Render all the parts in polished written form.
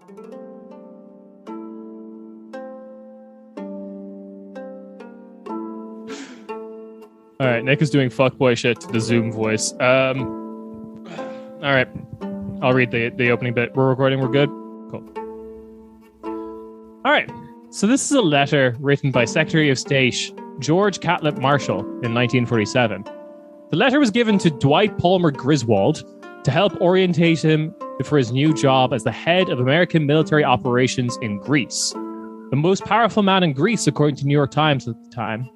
All right, Nick is doing fuckboy shit to the Zoom voice. All right, I'll read the opening bit. We're recording. We're good. Cool. All right. So this is a letter written by Secretary of State George Catlett Marshall in 1947. The letter was given to Dwight Palmer Griswold to help orientate him for his new job as the head of American military operations in Greece, the most powerful man in Greece, according to New York Times at the time.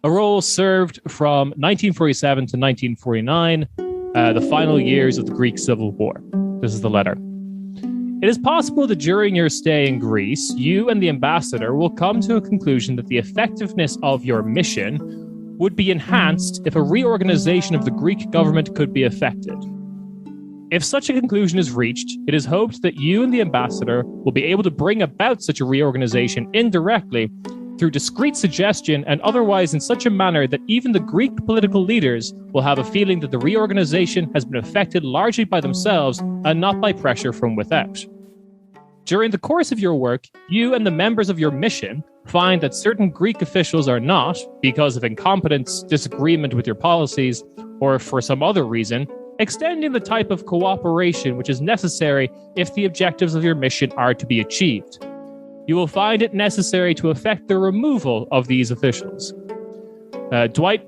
A role served from 1947 to 1949, the final years of the Greek Civil War. This is the letter. It is possible that during your stay in Greece, you and the ambassador will come to a conclusion that the effectiveness of your mission would be enhanced if a reorganization of the Greek government could be effected. If such a conclusion is reached, it is hoped that you and the ambassador will be able to bring about such a reorganization indirectly through discreet suggestion and otherwise in such a manner that even the Greek political leaders will have a feeling that the reorganization has been effected largely by themselves and not by pressure from without. During the course of your work, you and the members of your mission find that certain Greek officials are not, because of incompetence, disagreement with your policies, or for some other reason, extending the type of cooperation which is necessary if the objectives of your mission are to be achieved. You will find it necessary to effect the removal of these officials. Dwight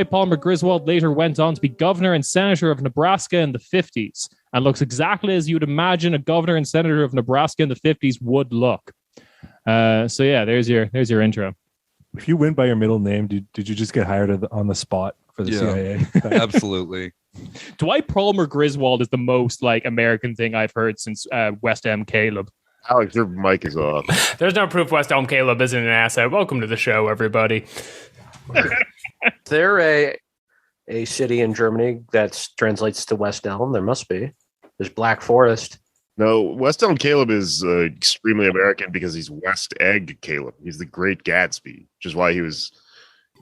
Palmer Griswold later went on to be governor and senator of Nebraska in the 50s, and looks exactly as you would imagine a governor and senator of Nebraska in the 50s would look. So yeah, there's your intro. If you went by your middle name, did you just get hired on the spot for the CIA? Absolutely. Dwight Palmer Griswold is the most like American thing I've heard since West Elm Caleb. Alex, your mic is off. There's no proof West Elm Caleb isn't an asset. Welcome to the show, everybody. Is there a city in Germany that translates to West Elm? There must be. There's Black Forest. No, West Elm Caleb is extremely American because he's West Egg Caleb. He's the Great Gatsby, which is why he was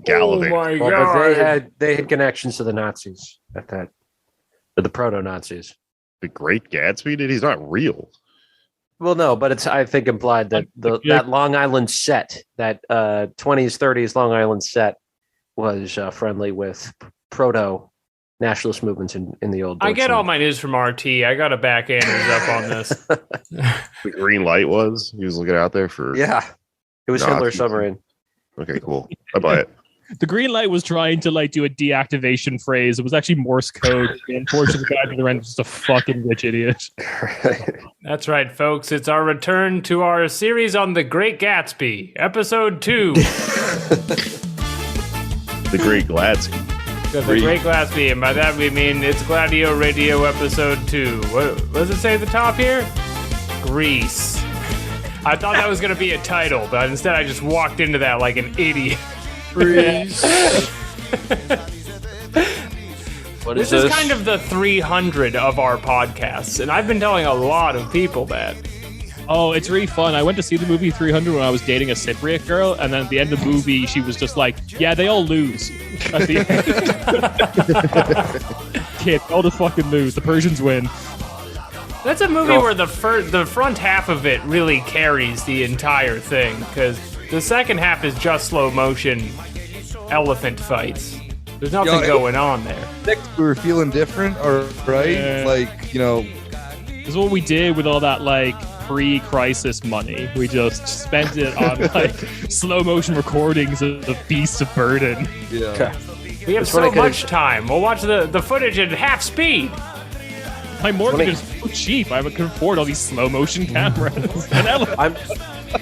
gallivanting. Oh my Well, God. but they had connections to the Nazis at that, or the proto-Nazis. The Great Gatsby? Dude, he's not real. Well, no, but it's, I think, implied that that Long Island set, that 20s, 30s Long Island set, was friendly with proto-nationalist movements in the old I get Deutschland. all my news from RT. I got a back end up on this. The green light was? He was looking out there for... Yeah, it was Nazis. Hitler's submarine. Okay, cool. I buy it. The green light was trying to like do a deactivation phrase. It was actually Morse code. The unfortunate guy at the end was just a fucking rich idiot. That's right, folks. It's our return to our series on The Great Gatsby, episode 2. The Great Gladsby. The Great Gatsby, and by that we mean it's Gladio Radio episode 2. What does it say at the top here? Greece. I thought that was going to be a title, but instead I just walked into that like an idiot. Greece. What is This is kind of the 300 of our podcasts, and I've been telling a lot of people that. Oh, it's really fun. I went to see the movie 300 when I was dating a Cypriot girl, and then at the end of the movie, she was just like, yeah, they all lose. At the end. Kid, all just fucking lose. The Persians win. That's a movie where the front half of it really carries the entire thing, because the second half is just slow motion elephant fights. There's nothing going on there. We were feeling different, or right? Yeah. Like, you know, This is what we did with all that, like, pre-crisis money. We just spent it on, like, slow motion recordings of the Beasts of Burden. yeah. We have It's so funny 'cause much time. We'll watch the footage at half speed. My mortgage is so cheap. I can afford all these slow motion cameras. And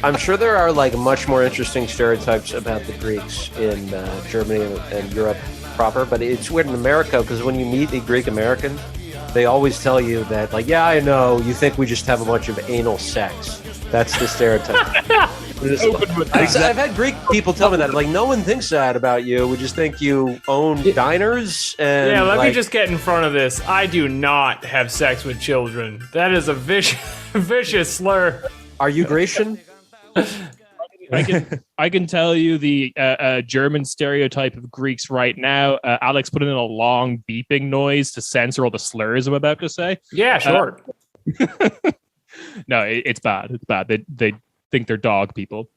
I'm sure there are like much more interesting stereotypes about the Greeks in Germany and Europe proper, but it's weird in America because when you meet a Greek American, they always tell you that, like, yeah, I know, you think we just have a bunch of anal sex. That's the stereotype. I've had Greek people tell me that, like, no one thinks that about you. We just think you own diners. And Yeah, let me like, just get in front of this. I do not have sex with children. That is a vicious slur. Are you Grecian? I can tell you the German stereotype of Greeks right now. Alex put in a long beeping noise to censor all the slurs I'm about to say. Yeah, sure. No, it's bad. It's bad. They think they're dog people.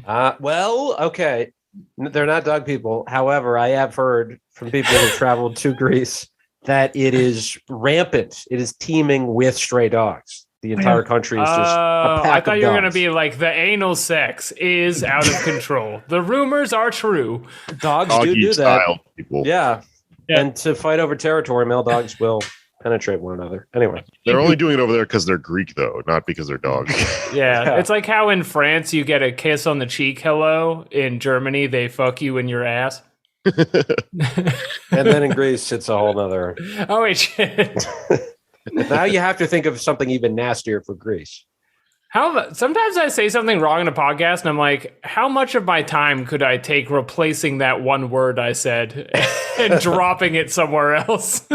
Well, okay. They're not dog people. However, I have heard from people who've traveled to Greece that it is rampant. It is teeming with stray dogs. The entire country is just a pack I thought of you were going to dogs. be like, the anal sex is out of control. The rumors are true. Dogs Doggy do that. style people. Yeah. Yeah. And to fight over territory, male dogs will penetrate one another. Anyway. They're only doing it over there because they're Greek, though, not because they're dogs. Yeah, it's like how in France you get a kiss on the cheek hello. In Germany, they fuck you in your ass. And then in Greece, it's a whole nother. Oh, wait, shit. Now you have to think of something even nastier for Greece. Sometimes I say something wrong in a podcast, and I'm like, how much of my time could I take replacing that one word I said and dropping it somewhere else?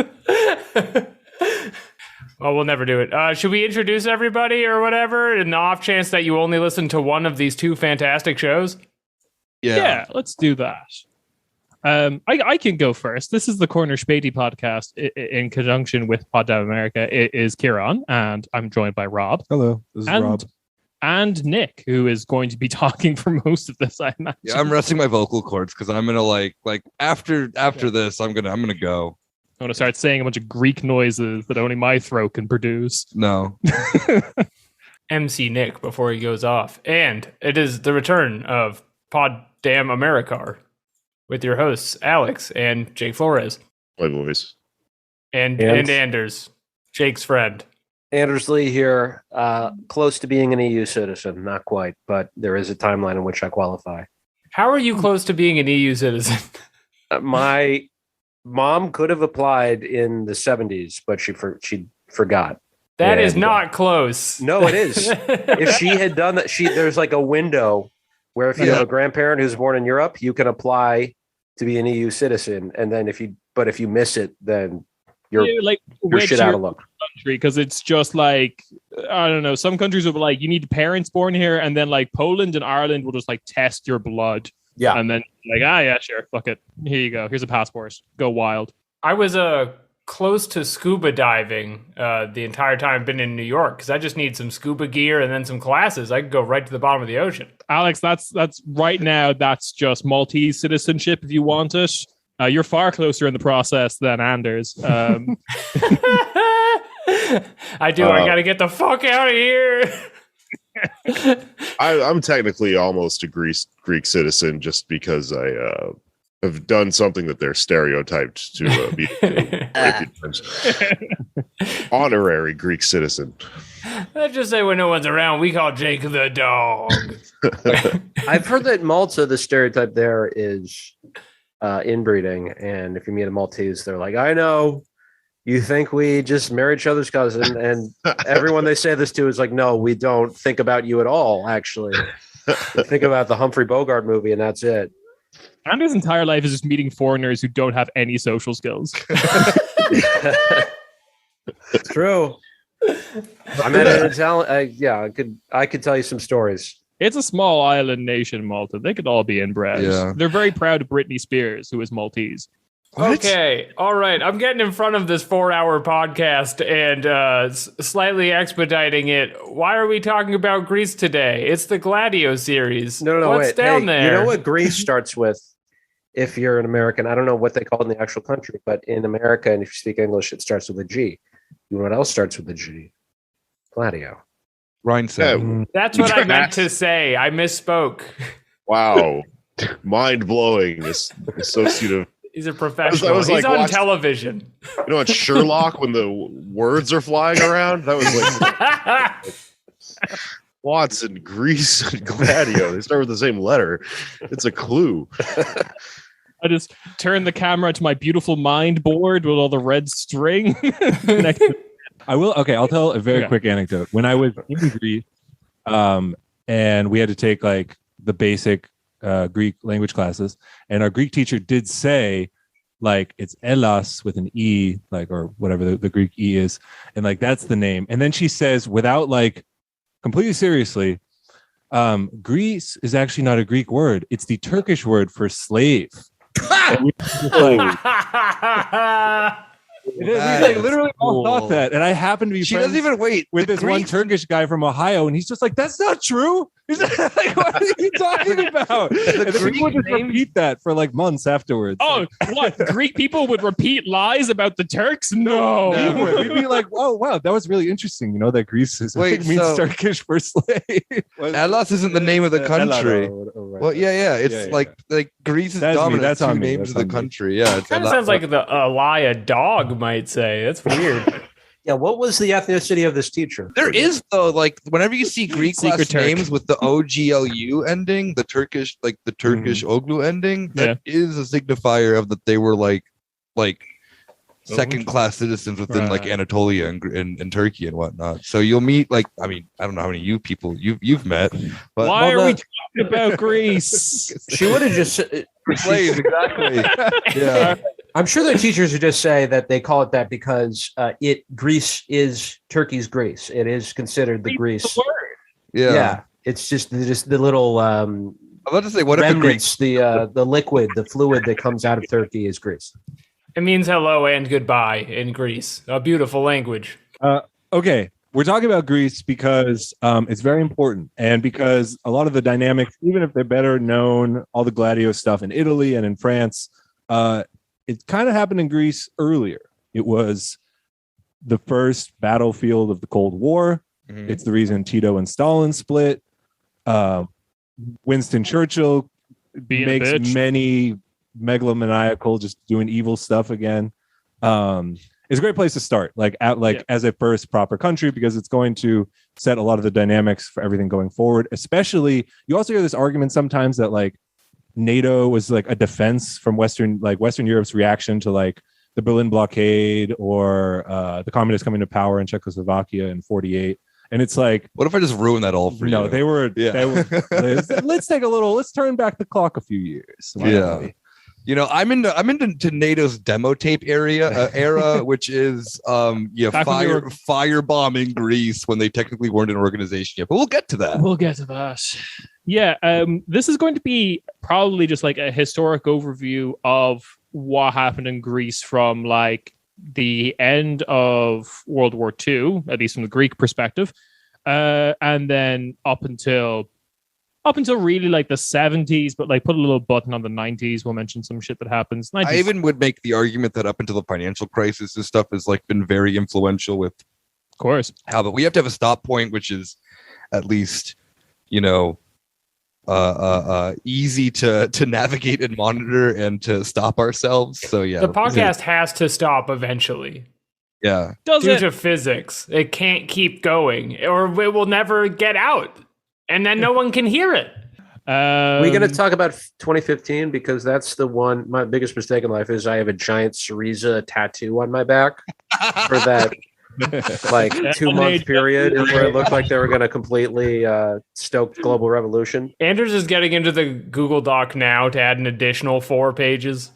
Well, we'll never do it. Should we introduce everybody or whatever in the off chance that you only listen to one of these two fantastic shows? Yeah, let's do that. I can go first. This is the Corner Späti podcast in conjunction with Pod Down America. It is Kieran, and I'm joined by Rob. Hello, this is Rob. And Nick, who is going to be talking for most of this, I imagine. Yeah, I'm resting my vocal cords because I'm gonna like after this, I'm gonna go. I'm going to start saying a bunch of Greek noises that only my throat can produce. No. MC Nick before he goes off. And it is the return of Pod Damn Americar with your hosts, Alex and Jake Flores. My voice. And Anders, Jake's friend. Anders Lee here, close to being an EU citizen. Not quite, but there is a timeline in which I qualify. How are you close to being an EU citizen? My mom could have applied in the 70s, but she forgot. That is not close. No, it is. If she had done that, there's like a window where if you have a grandparent who's born in Europe, you can apply to be an EU citizen, and then if you miss it, then you're shit out of luck. Country, because it's just like, I don't know, some countries will be like, you need parents born here, and then like Poland and Ireland will just like test your blood. Yeah. And then like, yeah, sure, fuck it. Here you go. Here's a passport. Go wild. I was close to scuba diving the entire time I've been in New York because I just need some scuba gear and then some classes. I could go right to the bottom of the ocean. Alex, that's right now, that's just Maltese citizenship if you want it. You're far closer in the process than Anders. I do. I got to get the fuck out of here. I'm technically almost a Greek citizen just because I have done something that they're stereotyped to be. Honorary Greek citizen. Let's just say when no one's around, we call Jake the dog. I've heard that Malta, the stereotype there is inbreeding, and if you meet a Maltese, they're like, I know. You think we just marry each other's cousin, and everyone they say this to is like, no, we don't think about you at all, actually. We think about the Humphrey Bogart movie, and that's it. Anders' entire life is just meeting foreigners who don't have any social skills. True. I met an Italian. I could tell you some stories. It's a small island nation, Malta. They could all be inbred. Yeah. They're very proud of Britney Spears, who is Maltese. What? Okay, all right. I'm getting in front of this 4-hour podcast and slightly expediting it. Why are we talking about Greece today? It's the Gladio series. No, What's wait. down Hey, there? You know what Greece starts with? If you're an American, I don't know what they call it in the actual country, but in America, and if you speak English, it starts with a G. You know what else starts with a G? Gladio. Ryan said. Yeah, That's what I meant to say. I misspoke. wow. Mind blowing. This associate of. He's a professional. was He's like on television. You know, it's Sherlock when the words are flying around. That was like Watson, Greece, and Gladio. They start with the same letter. It's a clue. I just turn the camera to my beautiful mind board with all the red string. Next to- I'll tell a very quick anecdote. When I was in Greece, and we had to take like the basic Greek language classes, and our Greek teacher did say like it's Elas with an E, like, or whatever the Greek E is, and like that's the name. And then she says, without like completely seriously, Greece is actually not a Greek word. It's the Turkish word for slave. And we were We like, literally all thought that, and I happen to be She friends doesn't even wait with the this one Greeks- Turkish guy from Ohio, and he's just like, "That's not true." He's like, "What are you talking about?" And then Greek people would just names- repeat that for like months afterwards. Oh, what? Greek people would repeat lies about the Turks? No. We'd be like, "Oh, wow, that was really interesting." You know that Greece is Wait, means so- Turkish for slave. Hellas isn't the name of the country. Well, yeah. It's like Greece is That's me. dominant. That's Two on me. names That's of the on me. country. Yeah, it's Kind of sounds like the lie a dog might say. That's weird. Yeah, what was the ethnicity of this teacher? There is though, like whenever you see Greek Secret last Turk. names with the OGLU ending, the Turkish Oglu ending, that is a signifier of that they were like second class citizens within like Right. Anatolia and Turkey and whatnot. So you'll meet like I don't know how many people you've met, but Why Well, are we the- talking about Greece? She would have just. slaves exactly. Yeah. I'm sure there are teachers who just say that they call it that because Greece is Turkey's Greece. It is considered the Greece. Yeah. It's just the little I'm about to say, what if the Greeks? remnants, the liquid, the fluid that comes out of Turkey is Greece. It means hello and goodbye in Greece. A beautiful language. Okay, we're talking about Greece because it's very important, and because a lot of the dynamics, even if they're better known, all the Gladio stuff in Italy and in France, it kind of happened in Greece earlier. It was the first battlefield of the Cold War. Mhm. It's the reason Tito and Stalin split. Winston Churchill Being a makes bitch. many megalomaniacal, just doing evil stuff again. It's a great place to start, as a first proper country, because it's going to set a lot of the dynamics for everything going forward. Especially, you also hear this argument sometimes that like NATO was like a defense from Western Europe's reaction to like the Berlin blockade or the communists coming to power in Czechoslovakia in '48. And it's like, What if I just ruin that all for you? no, they were. Yeah. Let's turn back the clock a few years. Why Yeah. don't we? You know, I'm into NATO's demo tape era, which is Back when we were- firebombing Greece when they technically weren't an organization yet. But we'll get to that. We'll get to that. Yeah, this is going to be probably just like a historic overview of what happened in Greece from like the end of World War II, at least from the Greek perspective, and then up until really like the 70s, but like put a little button on the 90s. We'll mention some shit that happens. 90s. I even would make the argument that up until the financial crisis, this stuff has like been very influential with of course. how, but we have to have a stop point, which is at least, you know, easy to navigate and monitor and to stop ourselves. So yeah, The podcast has to stop eventually. yeah. Does Due it? to physics. It can't keep going or it will never get out. And then no one can hear it. We're going to talk about 2015 because that's the one. My biggest mistake in life is I have a giant Syriza tattoo on my back for that like 2-month period where it looked like they were going to completely stoke global revolution. Anders is getting into the Google Doc now to add an additional 4 pages.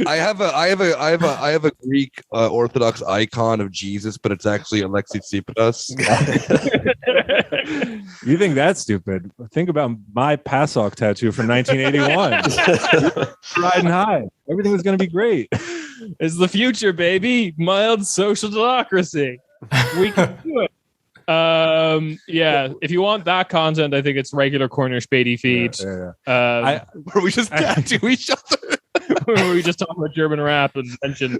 I have a Greek Orthodox icon of Jesus, but it's actually Alexis Tsipras. You think that's stupid? Think about my Pasok tattoo from 1981. Riding high. Everything was going to be great. It's the future, baby. Mild social democracy. We can do it. Yeah. If you want that content, I think it's regular Corner Späti feed. Yeah. Where we just tattoo each other. Where we just talk about German rap and mention.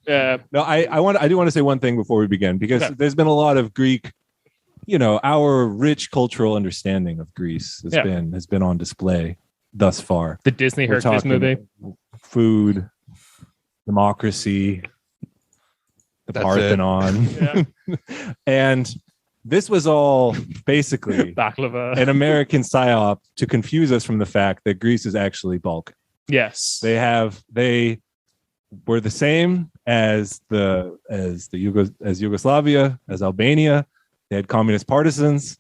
No, I do want to say one thing before we begin, because Okay. there's been a lot of Greek, our rich cultural understanding of Greece has been on display thus far. The Disney We're Hercules talking movie. Food, democracy, the That's Parthenon. Yeah. And this was all basically Baklava. an American psyop to confuse us from the fact that Greece is actually Balkan. Yes. They were the same as Yugoslavia, as Albania. They had communist partisans,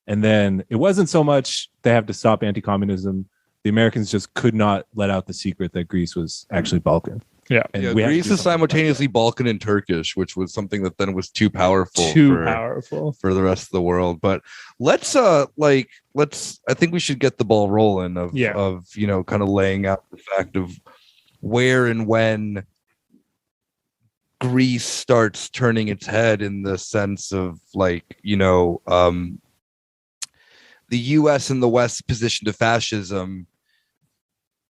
and then it wasn't so much they have to stop anti-communism. The Americans just could not let out the secret that Greece was actually Balkan. Yeah. And Yeah, we had to Greece do is something about simultaneously Balkan and Turkish, which was something that then was too powerful. Too for, powerful. for the rest of the world. But let's I think we should get the ball rolling of Yeah. kind of laying out the fact of where and when Greece starts turning its head in the sense of like, the U.S. and the West's position to fascism.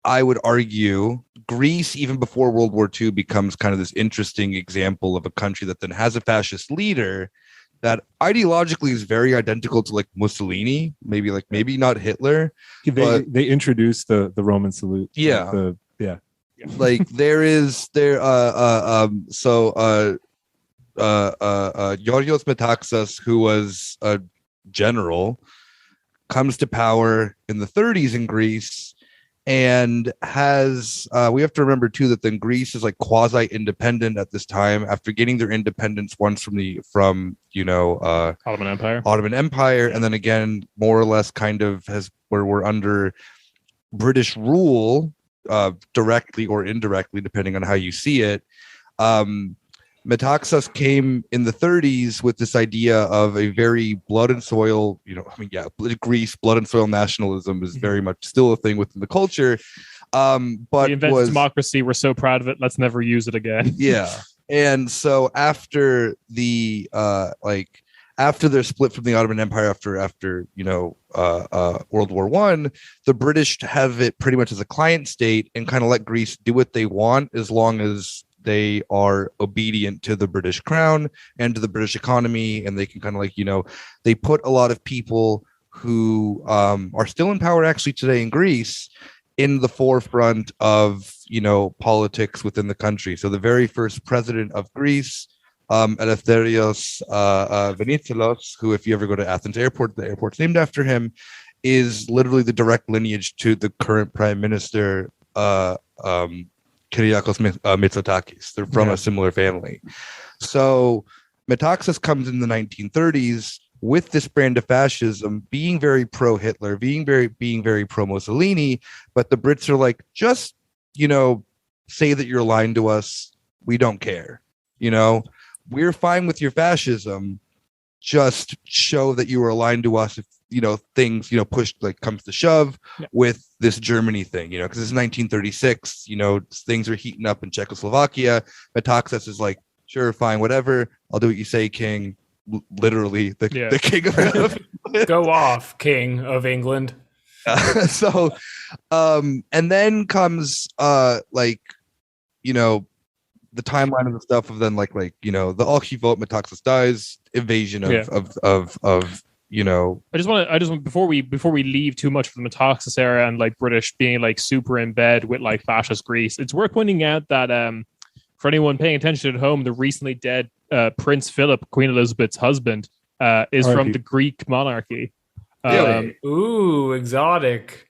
I would argue Greece, even before World War II, becomes kind of this interesting example of a country that then has a fascist leader that ideologically is very identical to like Mussolini, maybe not Hitler. They introduced the Roman salute. Yeah. Like Georgios Metaxas, who was a general, comes to power in the 30s in Greece, and has we have to remember too that then Greece is like quasi independent at this time after getting their independence once from Ottoman Empire, and then again more or less kind of where we're under British rule, directly or indirectly depending on how you see it. Metaxas came in the 30s with this idea of a very blood and soil, Greece, blood and soil nationalism is very much still a thing within the culture. But we invented democracy. We're so proud of it. Let's never use it again. Yeah. And so after after their split from the Ottoman Empire, after World War I, the British have it pretty much as a client state and kind of let Greece do what they want as long as they are obedient to the British crown and to the British economy, and they can kind of they put a lot of people who are still in power actually today in Greece in the forefront of politics within the country. So the very first president of Greece, Eleftherios Venizelos, who, if you ever go to Athens airport, the airport's named after him, is literally the direct lineage to the current prime minister, Kyriakos Mitsotakis. They're from a similar family. So Metaxas comes in the 1930s with this brand of fascism, being very pro-Hitler, being very pro-Mussolini, but the Brits are like, just, say that you're lying to us. We don't care. We're fine with your fascism. Just show that you were aligned to us if, things, push comes to shove with this Germany thing, because it's 1936, things are heating up in Czechoslovakia. Metaxas is like, sure, fine, whatever. I'll do what you say, king. Literally the king of Go off, king of England. So, and then comes, the timeline of the stuff of then the Archivot, Metaxas dies, invasion of I just want before we leave too much from the Metaxas era and British being super in bed with fascist Greece, it's worth pointing out that for anyone paying attention at home, the recently dead Prince Philip, Queen Elizabeth's husband, is from the Greek monarchy. Ooh, exotic.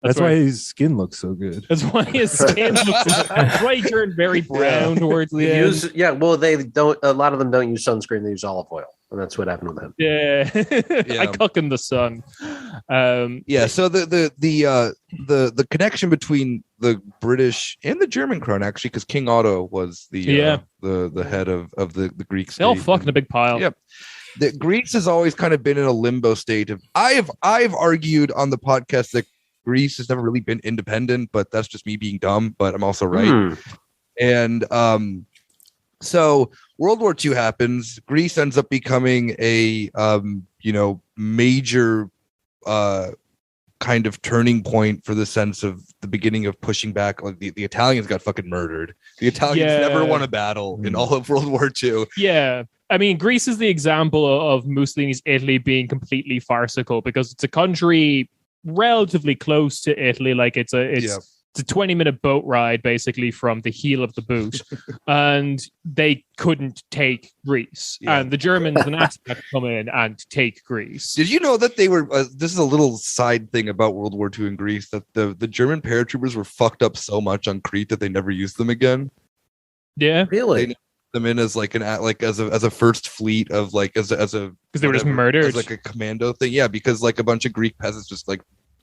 That's why his skin looks so good. That's why his skin looks. That's why he turned very brown towards the end. They don't. A lot of them don't use sunscreen; they use olive oil, and that's what happened with him. Yeah. I cook in the sun. So the connection between the British and the German crown, actually, because King Otto was the head of the Greek state. They all fucking a big pile. Yep. Greece has always kind of been in a limbo state of. I've argued on the podcast that Greece has never really been independent, but that's just me being dumb, but I'm also right. And so World War II happens. Greece ends up becoming a major kind of turning point for the sense of the beginning of pushing back. The Italians got fucking murdered. The Italians never won a battle in all of World War II. Yeah. I mean, Greece is the example of Mussolini's Italy being completely farcical because it's a country relatively close to Italy. It's a 20-minute boat ride basically from the heel of the boot, and they couldn't take Greece, and the Germans and Nazis had to come in and take Greece. Did you know that they were this is a little side thing about World War II in Greece, that the German paratroopers were fucked up so much on Crete that they never used them again? Yeah, really? They them in as as a first fleet of as a because they were just murdered as a commando thing. Yeah, because a bunch of Greek peasants just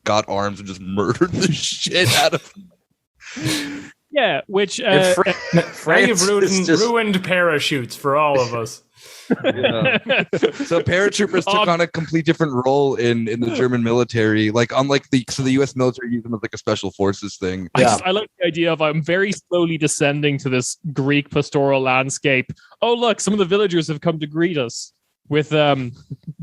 got arms and just murdered the shit out of them. Yeah, which And They've France is just- ruined parachutes for all of us. Yeah. So paratroopers took on a complete different role in the German military. Like unlike the U.S. military used them as like a special forces thing. I like the idea of I'm very slowly descending to this Greek pastoral landscape. Oh look, some of the villagers have come to greet us with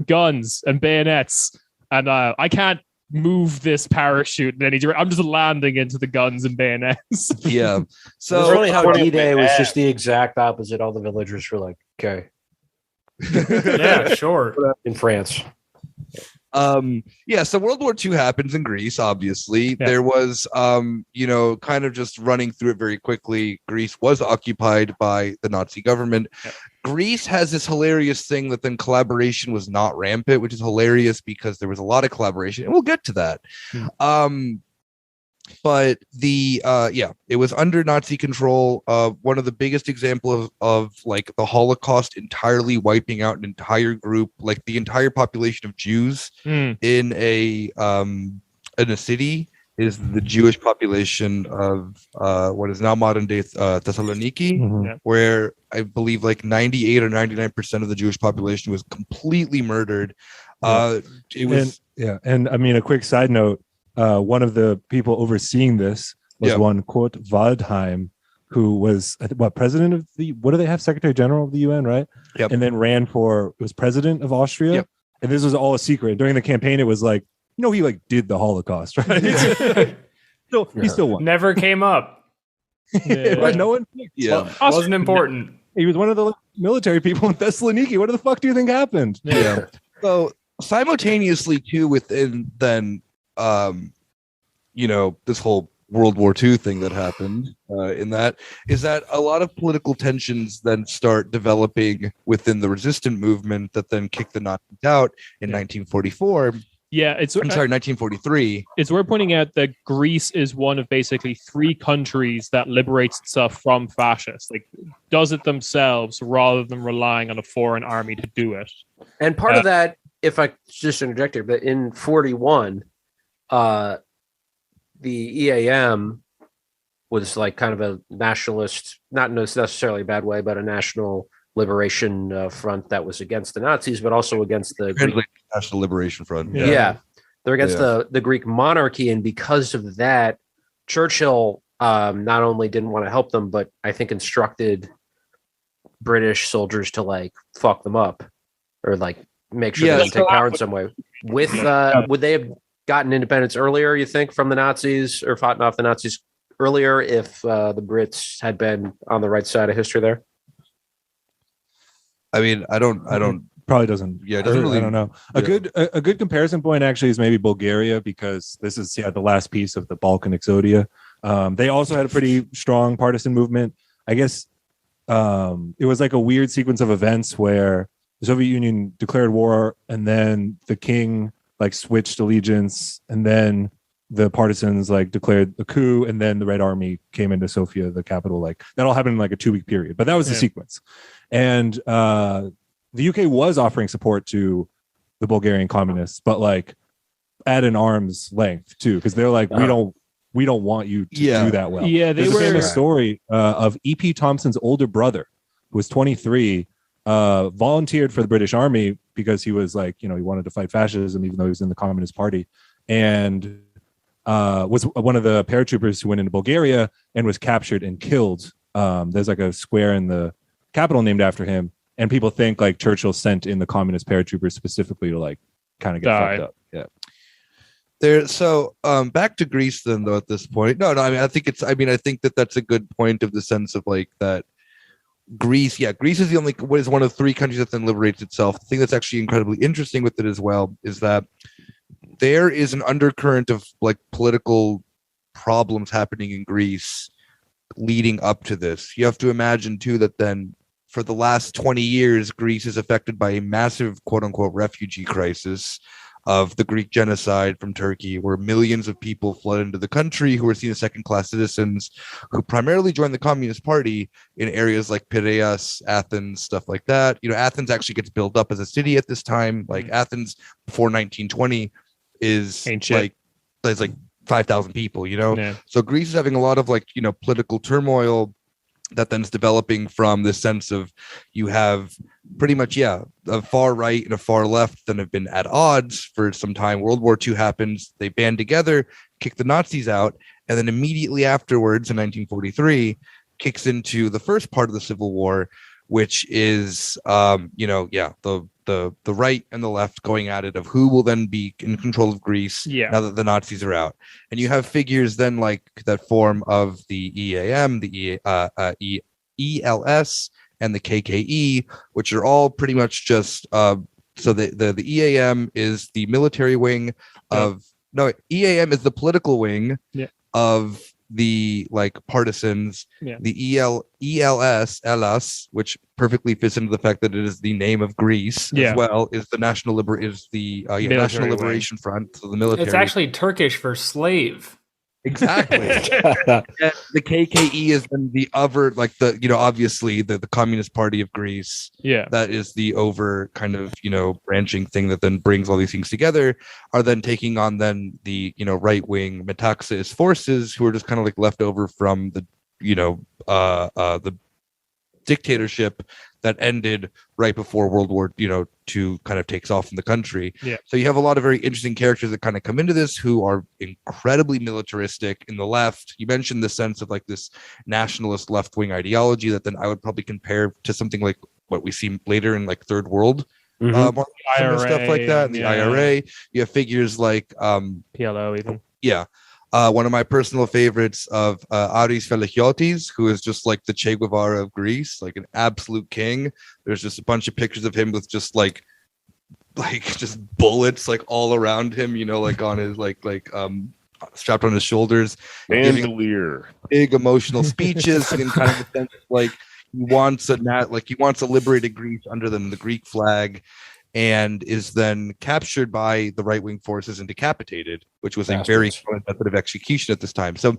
guns and bayonets, and I can't move this parachute in any direction. I'm just landing into the guns and bayonets. Yeah. It's So funny how D-Day was just the exact opposite. All the villagers were like, okay, Yeah, sure. in France. So World War II happens in Greece. Obviously, there was kind of just running through it very quickly. Greece was occupied by the Nazi government. Greece has this hilarious thing that then collaboration was not rampant, which is hilarious because there was a lot of collaboration, and we'll get to that. But it was under Nazi control. One of the biggest example of like the Holocaust entirely wiping out an entire group, like the entire population of Jews in a city, is the Jewish population of what is now modern day Thessaloniki, where I believe like 98 or 99% of the Jewish population was completely murdered. It was and I mean, a quick side note. One of the people overseeing this was one Kurt Waldheim, who was president of what do they have, Secretary General of the UN, right? And then was president of Austria. And this was all a secret. During the campaign, it was like, he like did the Holocaust, right? He still won. Never came up. Right? No one. Wasn't important. He was one of the military people in Thessaloniki. What the fuck do you think happened? Yeah. So simultaneously, too, within then. This whole World War II thing that happened is that a lot of political tensions then start developing within the resistant movement that then kicked the Nazis out in 1944. Yeah, 1943. It's worth pointing out that Greece is one of basically 3 countries that liberates itself from fascists, like does it themselves rather than relying on a foreign army to do it. And part of that, if I just interject here, but in 41, the EAM was like kind of a nationalist, not necessarily a bad way, but a national liberation front that was against the Nazis, but also against the Greek National Liberation Front. They're against the Greek monarchy, and because of that, Churchill not only didn't want to help them, but I think instructed British soldiers to like fuck them up or like make sure they didn't take power in some way. Would they have gotten independence earlier, you think, from the Nazis, or fought off the Nazis earlier if the Brits had been on the right side of history there? I mean, I don't probably doesn't. Yeah, it doesn't really. I don't know. A good comparison point actually is maybe Bulgaria, because this is the last piece of the Balkan exodia. They also had a pretty strong partisan movement. I guess it was like a weird sequence of events where the Soviet Union declared war, and then the king like switched allegiance, and then the partisans like declared a coup, and then the Red Army came into Sofia, the capital. Like that all happened in like a 2-week period, but that was the sequence. And the UK was offering support to the Bulgarian communists, but like at an arm's length too, because they're like, we don't want you to do that well. Yeah, there's a famous story of E.P. Thompson's older brother, who was 23, volunteered for the British Army because he was like, he wanted to fight fascism, even though he was in the Communist Party, and was one of the paratroopers who went into Bulgaria and was captured and killed. There's like a square in the capital named after him, and people think like Churchill sent in the communist paratroopers specifically to like kind of get fucked up. Yeah. So back to Greece then, though, at this point. No, I mean, I think that's a good point of the sense of like that Greece is one of 3 countries that then liberates itself. The thing that's actually incredibly interesting with it as well is that there is an undercurrent of like political problems happening in Greece leading up to this. You have to imagine too that then for the last 20 years, Greece is affected by a massive quote unquote refugee crisis of the Greek genocide from Turkey, where millions of people flood into the country who were seen as second-class citizens, who primarily joined the Communist Party in areas like Piraeus, Athens, stuff like that. Athens actually gets built up as a city at this time. Like Athens before 1920 is ancient. it's like 5,000 people, you know? Yeah. So Greece is having a lot of like, you know, political turmoil that then is developing from this sense of you have pretty much, a far right and a far left that have been at odds for some time. World War II happens. They band together, kick the Nazis out. And then immediately afterwards in 1943 kicks into the first part of the Civil War, which is, the right and the left going at it of who will then be in control of Greece now that the Nazis are out. And you have figures then like that form of the EAM, the ELS, and the KKE, which are all pretty much just so the EAM is the military wing of EAM is the political wing of the like partisans. The ELS, which perfectly fits into the fact that it is the name of Greece as well, is the National Liberation Front, so the military. It's actually Turkish for slave. Exactly. The KKE is then the other, like the, you know, obviously the Communist Party of Greece. Yeah. That is the over kind of, you know, branching thing that then brings all these things together, are then taking on then the, you know, right wing Metaxas forces, who are just kind of like left over from the, you know, the dictatorship that ended right before World War, you know, II kind of takes off in the country. Yeah. So you have a lot of very interesting characters that kind of come into this who are incredibly militaristic in the left. You mentioned the sense of like this nationalist left-wing ideology that then I would probably compare to something like what we see later in like Third World. IRA, stuff like that, and the IRA. You have figures like PLO even. Yeah. One of my personal favorites of Aris Velachiotis, who is just like the Che Guevara of Greece, like an absolute king. There's just a bunch of pictures of him with just like just bullets like all around him, you know, like on his like strapped on his shoulders, bandolier, big emotional speeches, and kind of the sense like he wants a liberated Greece under them, the Greek flag, and is then captured by the right-wing forces and decapitated, which was a very common method of execution at this time. So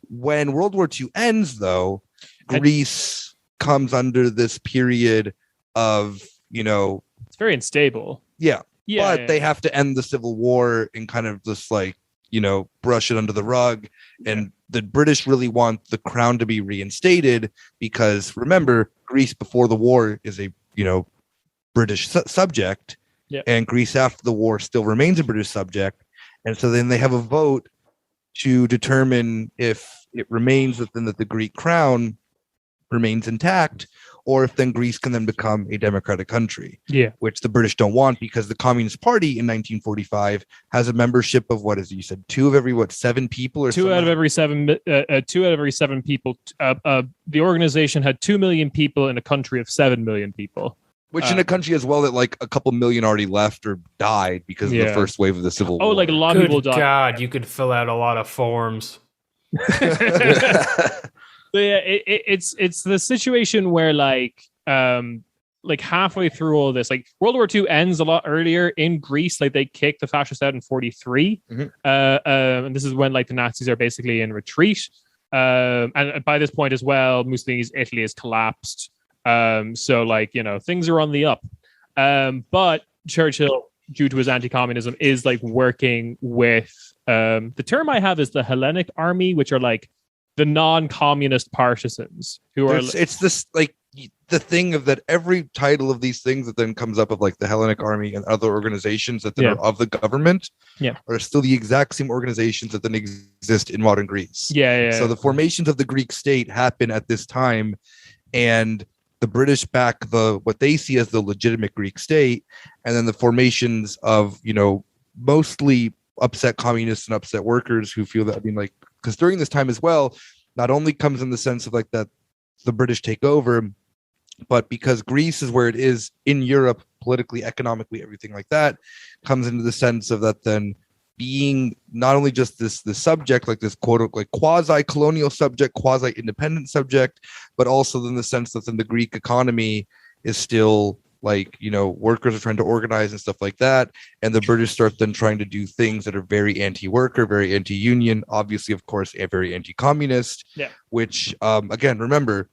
when World War II ends, though, Greece comes under this period of, you know... It's very unstable. But they have to end the Civil War and kind of just like, you know, brush it under the rug. And the British really want the crown to be reinstated because, remember, Greece before the war is a, you know, British subject, and Greece after the war still remains a British subject, and so then they have a vote to determine if it remains within that the Greek crown remains intact, or if then Greece can then become a democratic country. Which the British don't want because the Communist Party in 1945 has a membership of what is it, you said 2 of every 7 people, or two out of every 7 people. The organization had 2 million people in a country of 7 million people. Which in a country as well that like a couple million already left or died because of the first wave of the Civil War. Oh, like a lot of people died. God, you could fill out a lot of forms. It's the situation where like halfway through all this, like World War II ends a lot earlier in Greece. Like they kick the fascists out in 43, and this is when like the Nazis are basically in retreat. And by this point as well, Mussolini's Italy has collapsed. So like, you know, things are on the up. But Churchill, due to his anti-communism, is like working with the term I have is the Hellenic Army, which are like the non-communist partisans who are. It's this like the thing of that every title of these things that then comes up of like the Hellenic Army and other organizations that then are of the government are still the exact same organizations that then exist in modern Greece. So the formations of the Greek state happen at this time, and the British back what they see as the legitimate Greek state, and then the formations of, you know, mostly upset communists and upset workers who feel that, I mean, like, because during this time as well, not only comes in the sense of like that the British take over, but because Greece is where it is in Europe, politically, economically, everything like that, comes into the sense of that then being not only just this subject, like this quote like quasi-colonial subject, quasi-independent subject, but also in the sense that then the Greek economy is still like, you know, workers are trying to organize and stuff like that, and the British start then trying to do things that are very anti-worker, very anti-union, obviously, of course, very anti-communist. Which again, remember,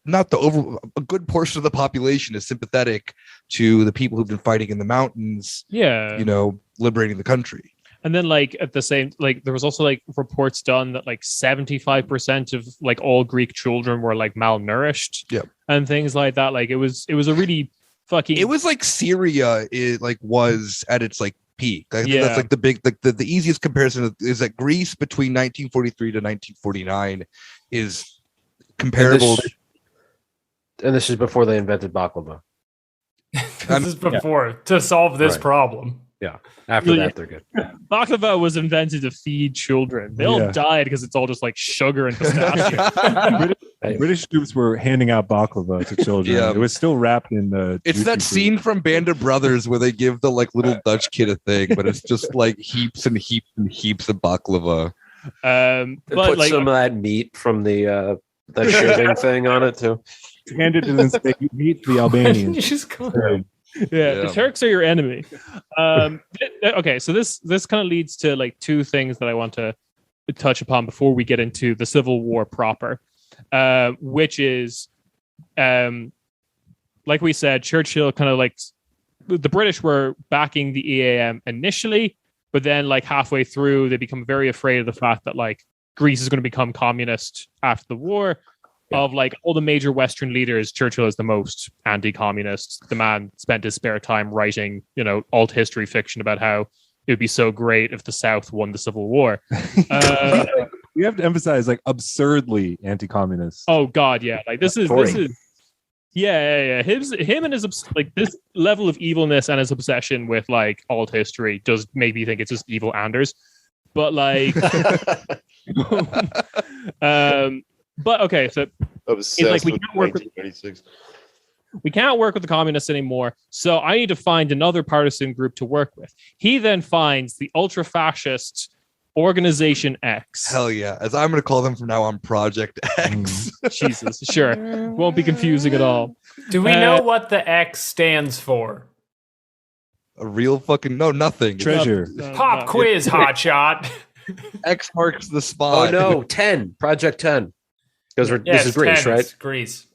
not a good portion of the population is sympathetic to the people who've been fighting in the mountains, you know, liberating the country. And then like at the same, like there was also like reports done that like 75% of like all Greek children were like malnourished, and things like that. Like it was a really fucking. It was like Syria. It like was at its like peak. I think that's like the big, like the easiest comparison is that Greece between 1943 to 1949 is comparable. And this is before they invented baklava. This is before to solve this problem. Yeah. After that, they're good. Baklava was invented to feed children. They all died because it's all just like sugar and pistachio. British troops were handing out baklava to children. It was still wrapped in the. It's that scene from Band of Brothers where they give the like little Dutch kid a thing, but it's just like heaps and heaps and heaps of baklava. But put like, some of that meat from the that shaving thing on it too. Hand it to them. They meet the Albanians. You just go. The Turks are your enemy. Okay, so this kind of leads to like two things that I want to touch upon before we get into the Civil War proper, which is, like we said, Churchill kind of like the British were backing the EAM initially, but then like halfway through they become very afraid of the fact that like Greece is going to become communist after the war. Of like all the major Western leaders, Churchill is the most anti-communist. The man spent his spare time writing, alt history fiction about how it would be so great if the South won the Civil War. You have to emphasize like absurdly anti-communist. Oh God, yeah. Like this is yeah. Him and his like this level of evilness and his obsession with like alt history does make me think it's just evil Anders. But like, but okay, so it's like we can't work with the communists anymore. So I need to find another partisan group to work with. He then finds the ultra-fascist Organization X. Hell yeah! As I'm going to call them from now on, Project X. Jesus, sure, won't be confusing at all. Do we know what the X stands for? A real fucking nothing. Treasure. Pop quiz, hotshot. X marks the spot. Oh no, 10. Project 10. Because this is Greece, 10, right? Greece.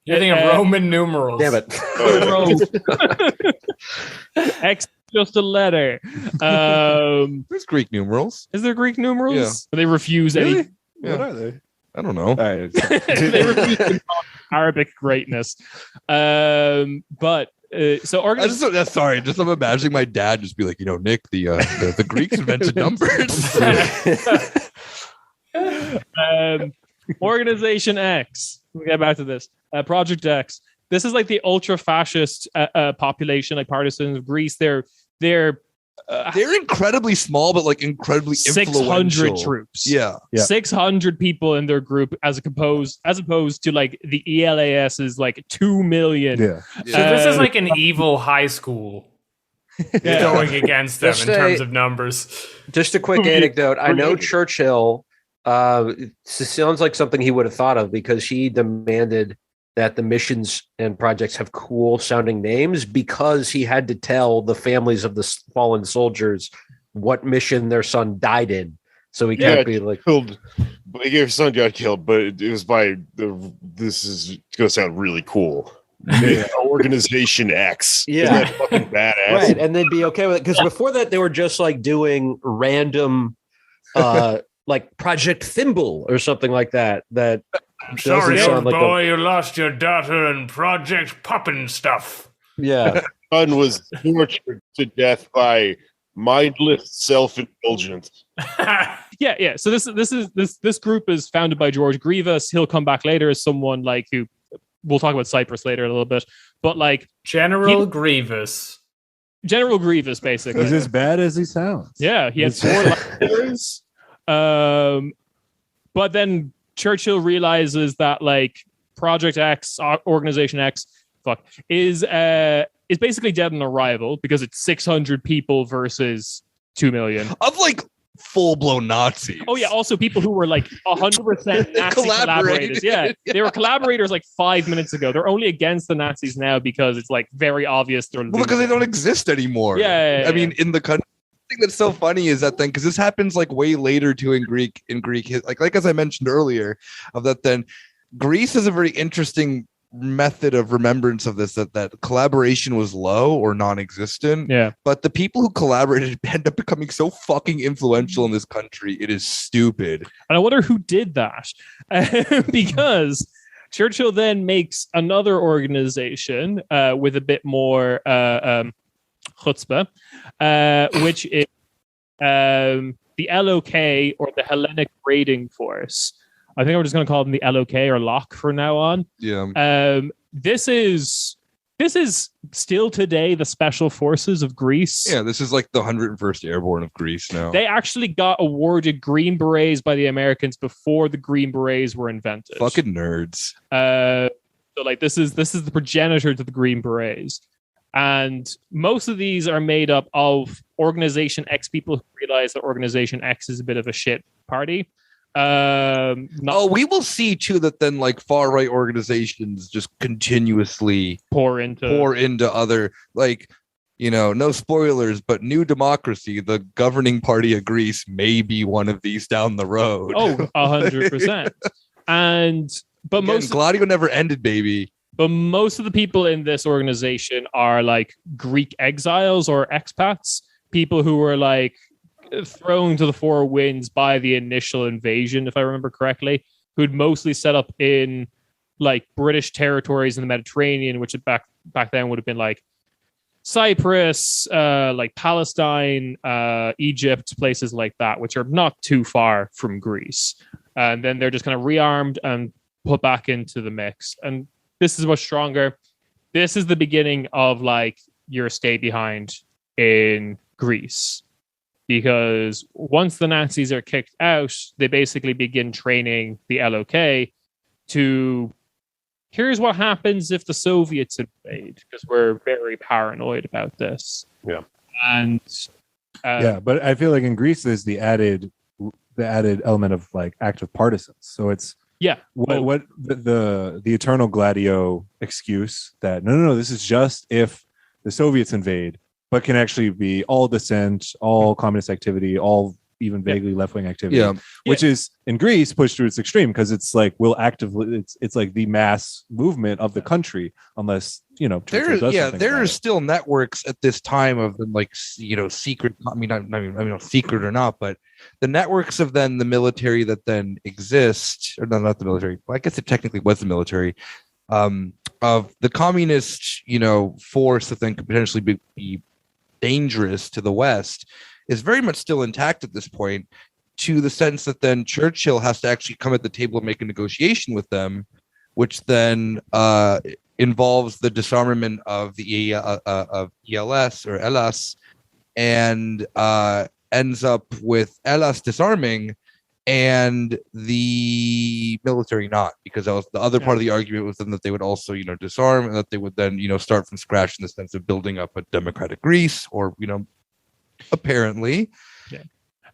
You're thinking of Roman numerals. Damn it. X just a letter. There's Greek numerals. Is there Greek numerals? Yeah. They refuse Really? Yeah. What are they? I don't know. All right. they refuse Arabic greatness. But so I'm imagining my dad just be like, Nick, the Greeks invented numbers. Organization X. We'll get back to this. Project X. This is like the ultra-fascist population, like partisans of Greece. They're incredibly small, but like incredibly 600 troops. Yeah. 600 people in their group, as opposed to like the ELAS is like 2 million. Yeah. So this is like an evil high school going against them in terms of numbers. Just a quick anecdote. I know Churchill. It sounds like something he would have thought of because he demanded that the missions and projects have cool sounding names because he had to tell the families of the fallen soldiers what mission their son died in. So he can't be like killed. Your son got killed, but it was by this is going to sound really cool. Organization X. Yeah. Isn't that fucking badass? Right. And they'd be okay with it. Because before that, they were just like doing random like Project Thimble or something like that. I'm sorry, old boy, you lost your daughter in Project Poppin' Stuff. Yeah. Son was tortured to death by mindless self-indulgence. Yeah. So this group is founded by George Grievous. He'll come back later as someone like who we'll talk about Cyprus later a little bit. But like General Grievous, basically. He's as bad as he sounds. Yeah, he has 4 letters. But then Churchill realizes that like Project X, Organization X, is basically dead on arrival because it's 600 people versus 2 million of like full-blown Nazis. Oh yeah, also people who were like 100% Nazi collaborators. Yeah, they were collaborators like 5 minutes ago. They're only against the Nazis now because it's like very obvious. Because they don't exist anymore. Yeah. I mean, in the country. Thing that's so funny is that then because this happens like way later too in Greek like as I mentioned earlier of that then Greece has a very interesting method of remembrance of this, that collaboration was low or non-existent. Yeah. But the people who collaborated end up becoming so fucking influential in this country. It is stupid. And I wonder who did that. Because Churchill then makes another organization with a bit more chutzpah, which is the LOK, or the Hellenic Raiding Force. I think I'm just going to call them the LOK or LOK from now on. Yeah. This is still today the Special Forces of Greece. Yeah, this is like the 101st Airborne of Greece now. They actually got awarded Green Berets by the Americans before the Green Berets were invented. Fucking nerds. So like this is the progenitor to the Green Berets. And most of these are made up of Organization X people who realize that Organization X is a bit of a shit party. We will see too that then like far right organizations just continuously pour into other, like, you know, no spoilers, but New Democracy, the governing party of Greece, may be one of these down the road. Oh, 100%. But again, Gladio never ended, baby. But most of the people in this organization are like Greek exiles or expats, people who were like thrown to the four winds by the initial invasion, if I remember correctly, who'd mostly set up in like British territories in the Mediterranean, which back then would have been like Cyprus, like Palestine, Egypt, places like that, which are not too far from Greece. And then they're just kind of rearmed and put back into the mix. And this is much stronger. This is the beginning of like your stay behind in Greece. Because once the Nazis are kicked out, they basically begin training the LOK to, here's what happens if the Soviets invade, because we're very paranoid about this. Yeah. And but I feel like in Greece there's the added element of like active partisans. So it's what the eternal Gladio excuse that no, this is just if the Soviets invade, but can actually be all dissent, all communist activity, all even vaguely left-wing activity, which is in Greece pushed to its extreme because it's like it's like the mass movement of the country, unless there are still networks at this time of them, like, secret. I mean, secret or not, but the networks of then the military that then exist, or not the military. Well, I guess it technically was the military. Of the communist, force that then could potentially be dangerous to the West is very much still intact at this point, to the sense that then Churchill has to actually come at the table and make a negotiation with them, which then involves the disarmament of the of ELS or Elas, and ends up with Elas disarming and the military not, because that was the other part of the argument, was then that they would also disarm, and that they would then start from scratch in the sense of building up a democratic Greece, or apparently.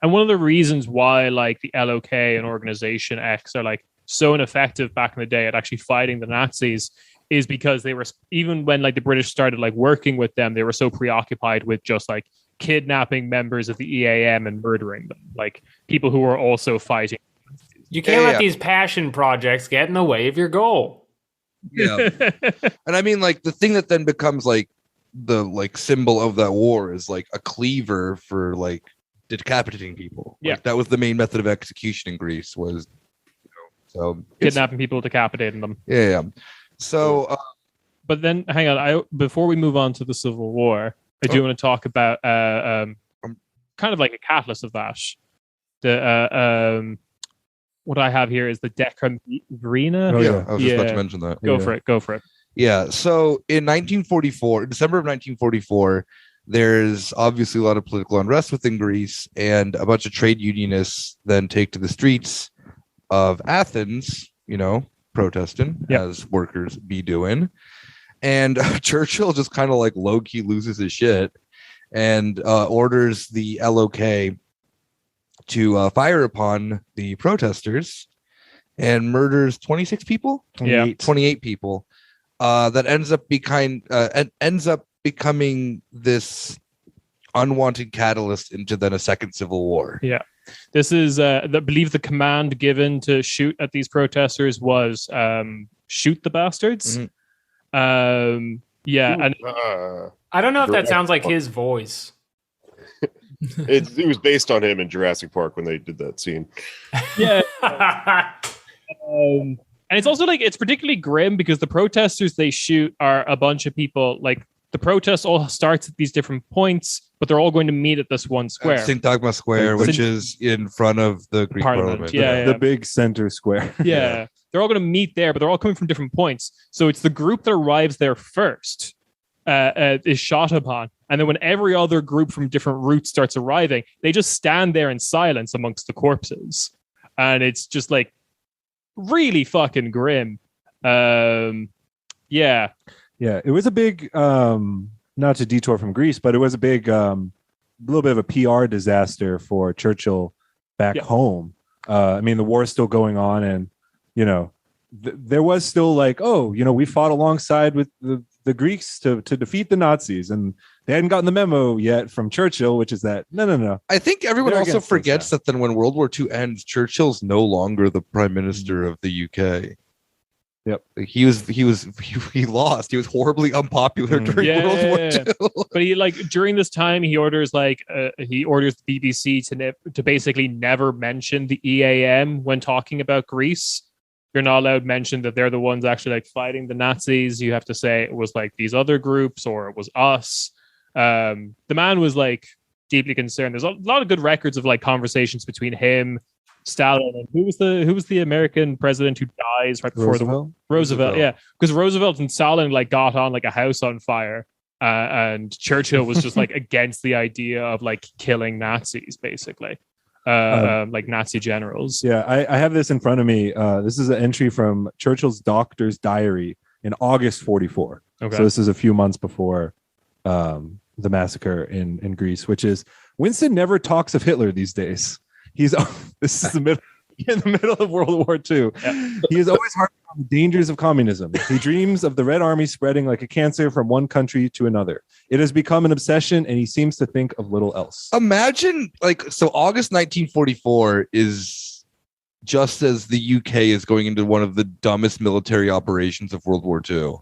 And one of the reasons why like the LOK and Organization X are like so ineffective back in the day at actually fighting the Nazis is because they were, even when like the British started like working with them, they were so preoccupied with just like kidnapping members of the EAM and murdering them, like people who were also fighting. You can't let these passion projects get in the way of your goal. Yeah. And I mean, like, the thing that then becomes like the like symbol of that war is like a cleaver for like decapitating people. Like, that was the main method of execution in Greece, was so kidnapping people, decapitating them. So but then hang on, before we move on to the Civil War, I do want to talk about kind of like a catalyst of that. The what I have here is the Decemvirina. I was just about to mention that. Go for it. Yeah. So in December of 1944, there's obviously a lot of political unrest within Greece, and a bunch of trade unionists then take to the streets of Athens, protesting, as workers be doing. And Churchill just kind of like low-key loses his shit and orders the LOK to fire upon the protesters and murders 26 people, 28 people. That ends up becoming this unwanted catalyst into then a second civil war. Yeah. This is, I believe the command given to shoot at these protesters was shoot the bastards. Mm-hmm. Yeah. And I don't know if that sounds like his voice. It was based on him in Jurassic Park when they did that scene. Yeah. And it's also like, it's particularly grim because the protesters they shoot are a bunch of people. Like the protest all starts at these different points, but they're all going to meet at this one square. St. Dogma Square, which is in front of the Greek Parliament. The big center square. Yeah. They're all going to meet there, but they're all coming from different points. So it's the group that arrives there first is shot upon. And then when every other group from different routes starts arriving, they just stand there in silence amongst the corpses. And it's just like really fucking grim. Yeah, it was a big not to detour from Greece, but it was a big little bit of a PR disaster for Churchill back home. I mean, the war is still going on, and there was still like, we fought alongside with the Greeks to defeat the Nazis, and they hadn't gotten the memo yet from Churchill, which is that no. I think everyone also forgets that then when World War II ends, Churchill's no longer the Prime Minister of the UK. Yep, he lost. He was horribly unpopular during World War II. But he during this time he orders the BBC to basically never mention the EAM when talking about Greece. You're not allowed to mention that they're the ones actually fighting the Nazis. You have to say it was these other groups or it was us. The man was deeply concerned. There's a lot of good records of conversations between him, Stalin, and who was the American president who dies right before Roosevelt. Yeah, because Roosevelt and Stalin got on a house on fire, and Churchill was just against the idea of killing Nazis basically. Nazi generals. Yeah, I have this in front of me. This is an entry from Churchill's doctor's diary in August 44. Okay. So this is a few months before the massacre in Greece, which is Winston never talks of Hitler these days. This is in the middle of World War II. Yeah. He is always harping on the dangers of communism. He dreams of the Red Army spreading like a cancer from one country to another. It has become an obsession, and he seems to think of little else. Imagine, August 1944 is just as the UK is going into one of the dumbest military operations of World War II.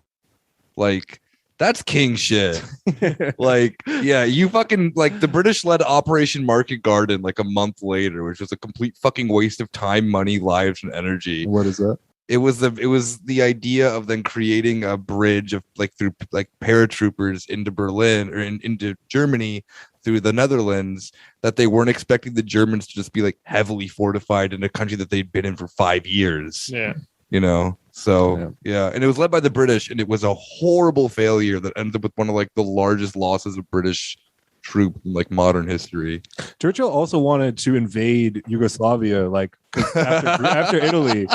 That's king shit. You fucking the British led Operation Market Garden a month later, which was a complete fucking waste of time, money, lives, and energy. What is that? It was the idea of then creating a bridge of through paratroopers into Berlin or into Germany through the Netherlands that they weren't expecting the Germans to just be heavily fortified in a country that they'd been in for 5 years. Yeah. And it was led by the British, and it was a horrible failure that ended up with one of the largest losses of British troops in modern history. Churchill also wanted to invade Yugoslavia after Italy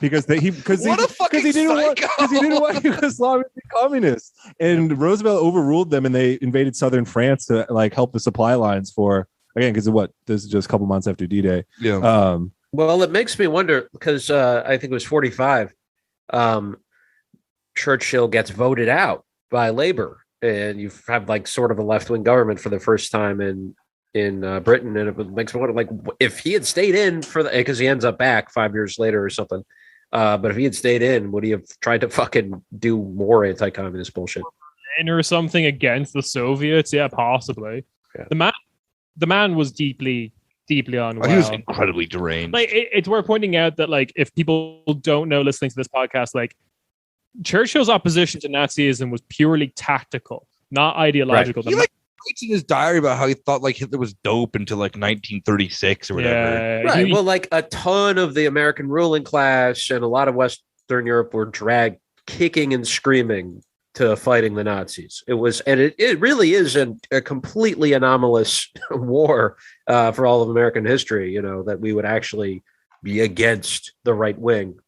because he didn't want Yugoslavia to be communist, and Roosevelt overruled them, and they invaded southern France to help the supply lines for this is just a couple months after D-Day. Yeah. Well, it makes me wonder because I think it was 45. Churchill gets voted out by Labour, and you have sort of a left-wing government for the first time in Britain, and it makes me wonder if he had stayed in because he ends up back 5 years later or something. But if he had stayed in, would he have tried to fucking do more anti-communist bullshit? Or something against the Soviets? Yeah, possibly. Yeah. The man was deeply unwell. He was incredibly deranged. It's worth pointing out that if people don't know listening to this podcast, Churchill's opposition to Nazism was purely tactical, not ideological. Right. He writes in his diary about how he thought Hitler was dope until 1936 or whatever. Yeah, right. A ton of the American ruling class and a lot of Western Europe were dragged kicking and screaming to fighting the Nazis. It was, and it really is a completely anomalous war for all of American history, that we would actually be against the right wing.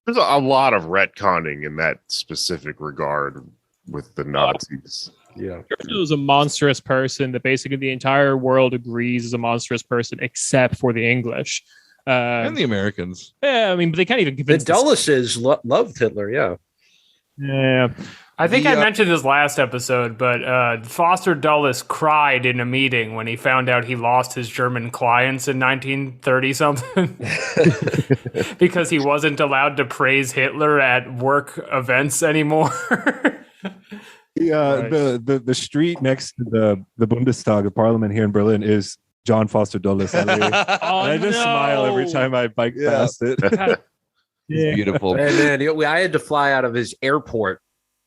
There's a lot of retconning in that specific regard with the Nazis. Yeah. Churchill was a monstrous person that basically the entire world agrees is a monstrous person except for the English. And the Americans. Yeah, I mean, but they can't even convince the Dulleses loved Hitler, yeah. Yeah. I think I mentioned this last episode, but Foster Dulles cried in a meeting when he found out he lost his German clients in 1930 something because he wasn't allowed to praise Hitler at work events anymore. The street next to the Bundestag, the parliament here in Berlin, is John Foster Dulles. I just smile every time I bike past it. Beautiful. And then I had to fly out of his airport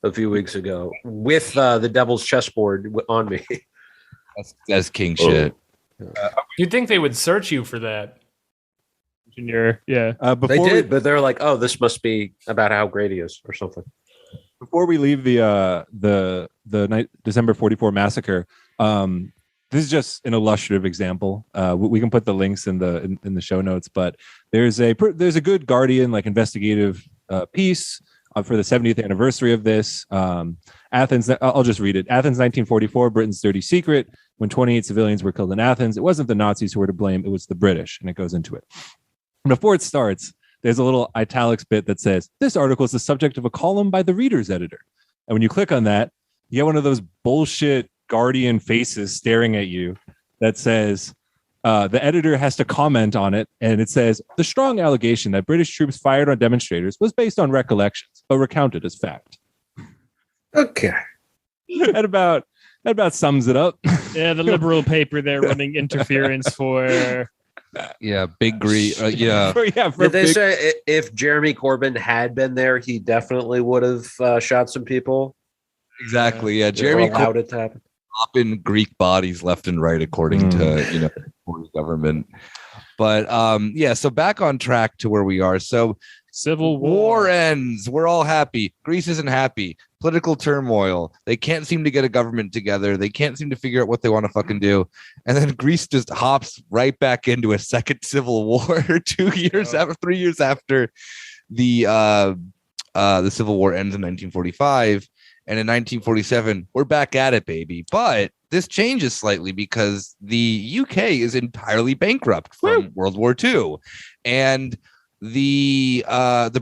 a few weeks ago with the Devil's chessboard on me. That's king shit. You'd think they would search you for that. Engineer, yeah. They did, but they're like, "Oh, this must be about how great he is," or something. Before we leave the December 44 massacre, this is just an illustrative example. We can put the links in the show notes, but there's a good Guardian investigative piece for the 70th anniversary of this. Athens. I'll just read it. Athens, 1944. Britain's dirty secret. When 28 civilians were killed in Athens, it wasn't the Nazis who were to blame. It was the British, and it goes into it. And before it starts, there's a little italics bit that says, "This article is the subject of a column by the Reader's editor." And when you click on that, you get one of those bullshit Guardian faces staring at you that says, the editor has to comment on it. And it says, "The strong allegation that British troops fired on demonstrators was based on recollections, but recounted as fact." Okay. That about sums it up. Yeah, the liberal paper there running interference for... Big Greek. Did they say if Jeremy Corbyn had been there, he definitely would have shot some people? Exactly. Yeah, Jeremy allowed it to happen. Dropping Greek bodies left and right, according to the government. But so back on track to where we are. So Civil war ends. We're all happy. Greece isn't happy. Political turmoil. They can't seem to get a government together. They can't seem to figure out what they want to fucking do. And then Greece just hops right back into a second civil war 3 years after the Civil War ends in 1945. And in 1947, we're back at it, baby. But this changes slightly because the UK is entirely bankrupt from World War II. And the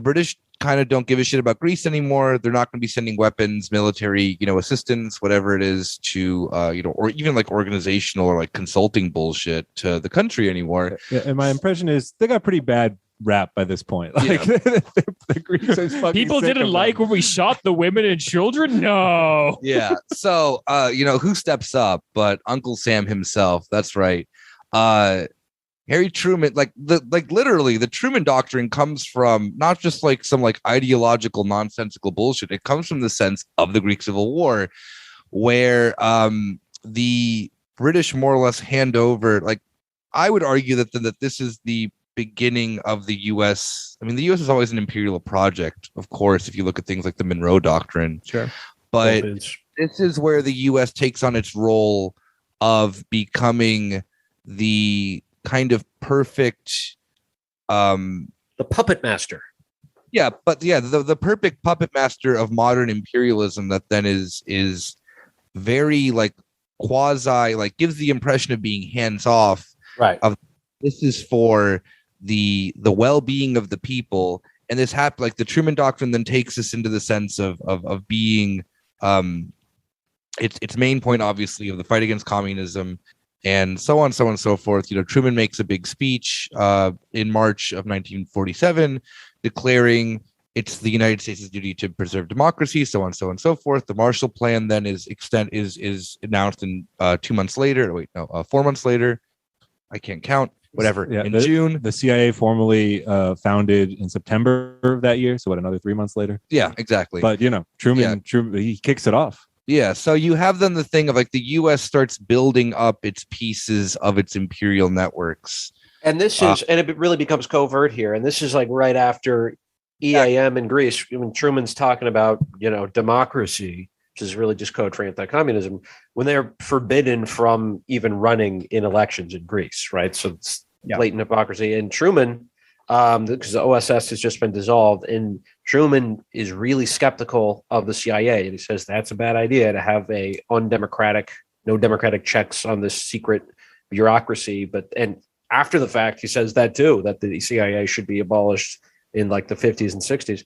British kind of don't give a shit about Greece anymore. They're not going to be sending weapons, military, assistance, whatever it is to, or even organizational or consulting bullshit to the country anymore. Yeah, and my impression is they got pretty bad rap by this point. The Greeks are fucking people sick didn't of like them. when we shot the women and children. No. Yeah. So, who steps up? But Uncle Sam himself. That's right. Harry Truman, literally, the Truman Doctrine comes from not just some ideological nonsensical bullshit. It comes from the sense of the Greek Civil War, where the British more or less hand over. I would argue that this is the beginning of the U.S. I mean, the U.S. is always an imperial project, of course, if you look at things like the Monroe Doctrine. Sure. But this is where the U.S. takes on its role of becoming the kind of perfect the puppet master. The perfect puppet master of modern imperialism that then is very quasi gives the impression of being hands off. Right. This is for the well-being of the people, and this happened. The Truman Doctrine then takes us into the sense of being its main point, obviously, of the fight against communism. And so on, so on and so forth. Truman makes a big speech in March of 1947, declaring it's the United States' duty to preserve democracy, so on, so on and so forth. The Marshall Plan then is announced in 2 months later. 4 months later. I can't count. Whatever. Yeah, in June, the CIA formally founded in September of that year. So another 3 months later. Yeah, exactly. But Truman, he kicks it off. Yeah, so you have then the thing of the U.S. starts building up its pieces of its imperial networks. And this is, and it really becomes covert here. And this is right after EAM in Greece, when Truman's talking about, democracy, which is really just code for anti-communism, when they're forbidden from even running in elections in Greece, right? So it's blatant hypocrisy. And Truman, because the OSS has just been dissolved, and Truman is really skeptical of the CIA, and he says that's a bad idea to have no democratic checks on this secret bureaucracy. And after the fact, he says that too, that the CIA should be abolished in the 50s and 60s.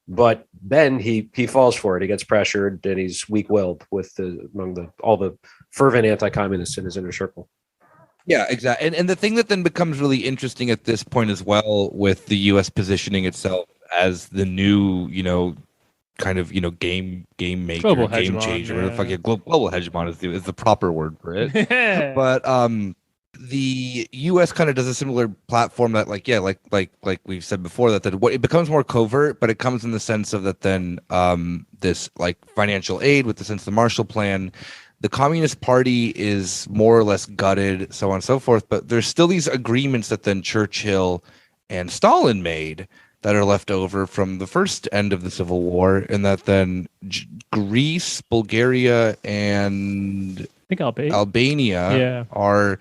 But then he falls for it. He gets pressured, and he's weak-willed among all the fervent anti-communists in his inner circle. Yeah, exactly. And the thing that then becomes really interesting at this point as well, with the U.S. positioning itself as the new, kind of, game maker, global game hegemon, changer, yeah. whatever the fuck, global hegemon is the proper word for it. But the U.S. kind of does a similar platform that, like we've said before, that it becomes more covert, but it comes in the sense of that then this like financial aid with the sense of the Marshall Plan. The Communist Party is more or less gutted, so on and so forth. But there's still these agreements that then Churchill and Stalin made that are left over from the first end of the Civil War, and that then Greece, Bulgaria, and I think Albania are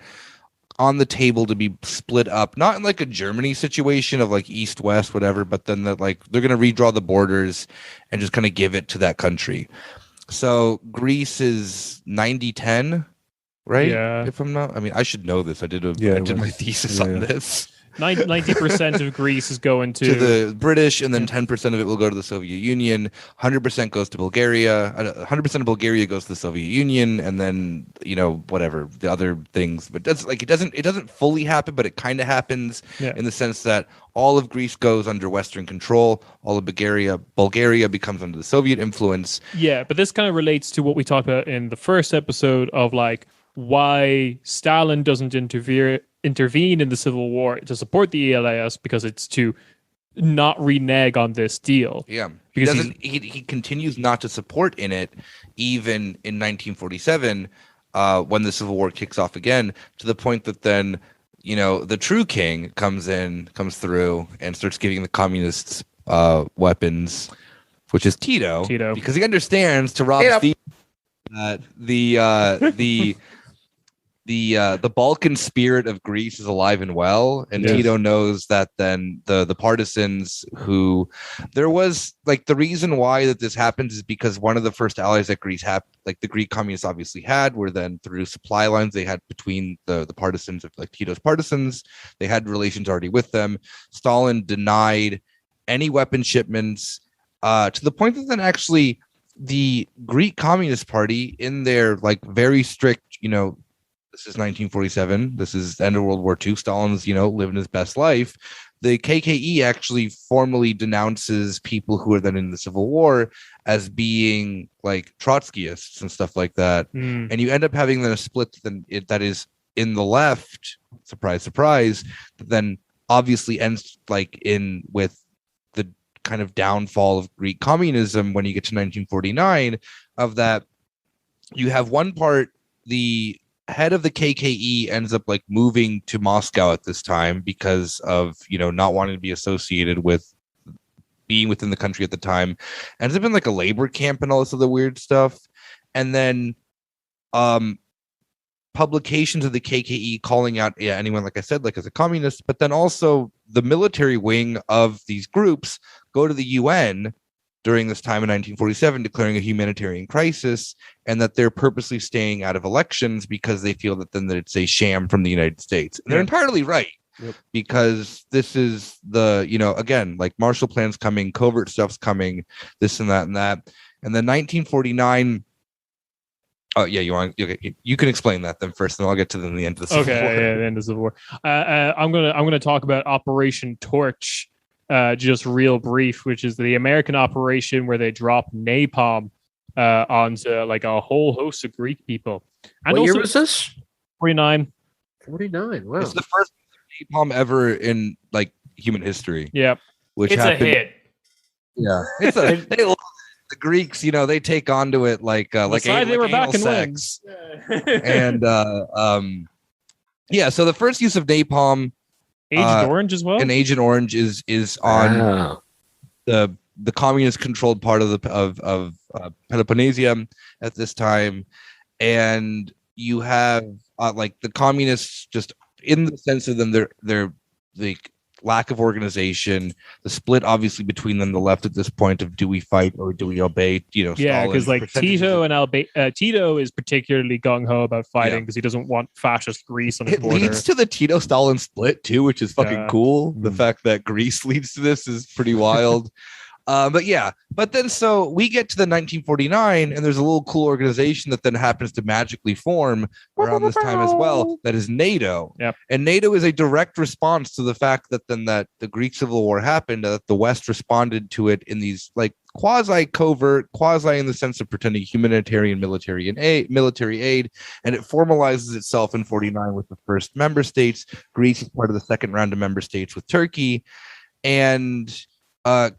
on the table to be split up, not in like a Germany situation of like east-west, whatever, but then that like they're going to redraw the borders and just kind of give it to that country. So Greece is 90-10, right? Yeah. If I'm not, I mean, I should know this. I did my thesis on this. 90% of Greece is going To the British, and then 10% of it will go to the Soviet Union. 100% goes to Bulgaria. 100% of Bulgaria goes to the Soviet Union, and then whatever the other things. But that's like it doesn't fully happen, but it kind of happens in the sense that all of Greece goes under Western control. All of Bulgaria becomes under the Soviet influence. Yeah, but this kind of relates to what we talked about in the first episode of like why Stalin doesn't intervene in the Civil War to support the ELAS, because it's to not renege on this deal. Yeah, because he continues not to support in it, even in 1947, when the Civil War kicks off again, to the point that then the true king comes through and starts giving the communists weapons, which is Tito, because he understands to rob Steve that the Balkan spirit of Greece is alive and well, and Tito knows that then the partisans who there was like the reason why that this happens is because one of the first allies that Greece had, like the Greek communists obviously had, were then through supply lines they had between the partisans of like Tito's partisans. They had relations already with them. Stalin denied any weapon shipments to the point that then actually the Greek Communist Party, in their like very strict, this is 1947. This is the end of World War II. Stalin's, living his best life. The KKE actually formally denounces people who are then in the Civil War as being like Trotskyists and stuff like that. And you end up having then a split that is in the left. Surprise, surprise. But then obviously ends like in with the kind of downfall of Greek communism when you get to 1949. Of that, you have one part, the head of the KKE ends up like moving to Moscow at this time because of not wanting to be associated with being within the country at the time. Ends up in like a labor camp and all this other weird stuff. And then publications of the KKE calling out anyone, like I said, like as a communist, but then also the military wing of these groups go to the UN during this time in 1947, declaring a humanitarian crisis, and that they're purposely staying out of elections because they feel that it's a sham from the United States. And they're entirely right, because this is the, again, like Marshall Plan's coming, covert stuff's coming, this and that and that. And then 1949. Oh yeah, you can explain that then first, and I'll get to the end of the Civil War. Okay, the end of the Civil War. I'm gonna talk about Operation Torch. Just real brief, which is the American operation where they drop napalm onto like a whole host of Greek people. And what year was this? 49. 49. Wow. It's the first napalm ever in like human history. Yeah. Which it's happened, a hit. Yeah. It's they love the Greeks, they take onto it like they were back in sex. And so the first use of napalm, Agent Orange as well. And Agent Orange is on the communist controlled part of Peloponnesia at this time, and you have like the communists just in the sense of them, they're the lack of organization, the split obviously between them, the left at this point of do we fight or do we obey? Because like Tito and Tito is particularly gung ho about fighting because he doesn't want fascist Greece on his border. It leads to the Tito-Stalin split too, which is fucking cool. The fact that Greece leads to this is pretty wild. But then so we get to the 1949, and there's a little cool organization that then happens to magically form around this time as well. That is NATO. Yep. And NATO is a direct response to the fact that then that the Greek Civil War happened, that the West responded to it in these like quasi covert, quasi in the sense of pretending humanitarian military aid, and it formalizes itself in 49 with the first member states. Greece is part of the second round of member states with Turkey, and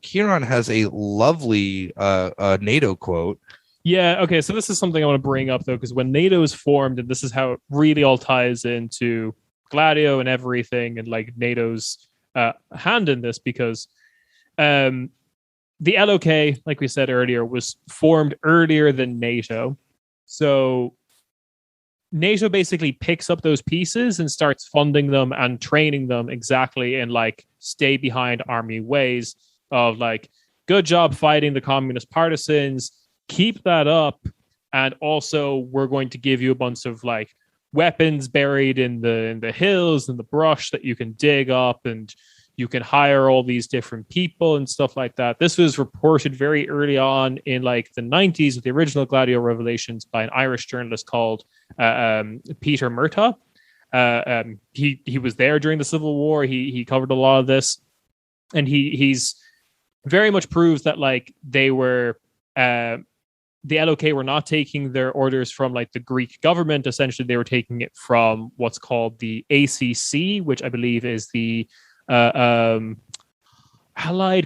Kieran has a lovely NATO quote. Yeah, okay, so this is something I want to bring up, though, because when NATO is formed, and this is how it really all ties into Gladio and everything, and like NATO's hand in this, because the LOK, like we said earlier, was formed earlier than NATO. So NATO basically picks up those pieces and starts funding them and training them exactly in like stay behind army ways of like, good job fighting the communist partisans, keep that up, and also we're going to give you a bunch of like weapons buried in the hills and the brush that you can dig up, and you can hire all these different people and stuff like that. This was reported very early on in like the 90s with the original Gladio revelations by an Irish journalist called Peter Murtaugh. He was there during the Civil War. He covered a lot of this, and he's very much proves that like they were the LOK were not taking their orders from like the Greek government. Essentially, they were taking it from what's called the ACC, which I believe is the Allied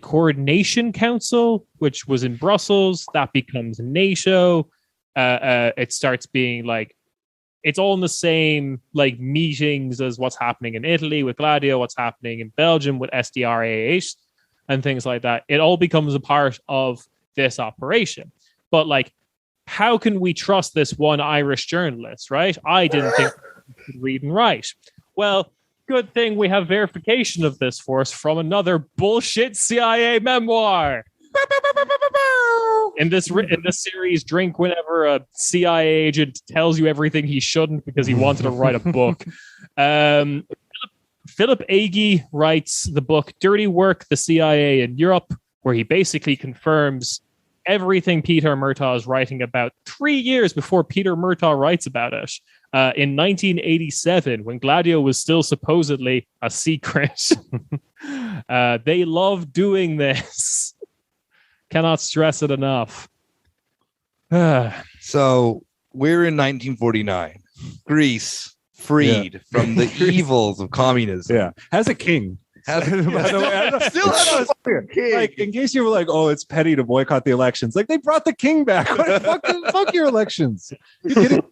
Coordination Council, which was in Brussels. That becomes NATO. It starts being like, it's all in the same like meetings as what's happening in Italy with Gladio, what's happening in Belgium with SDRAH and things like that. It all becomes a part of this operation. But like, how can we trust this one Irish journalist, right? I didn't think he could read and write. Well, good thing we have verification of this for us from another bullshit CIA memoir. In this series, drink whenever a CIA agent tells you everything he shouldn't because he wanted to write a book. Philip Agee writes the book Dirty Work, the CIA in Europe, where he basically confirms everything Peter Murtaugh is writing about 3 years before Peter Murtaugh writes about it. In 1987, when Gladio was still supposedly a secret. They love doing this. Cannot stress it enough. So we're in 1949. Greece freed from the evils of communism. Yeah, has a king. By the way, like in case you were like, oh, it's petty to boycott the elections. Like they brought the king back. Fuck your elections. You kidding?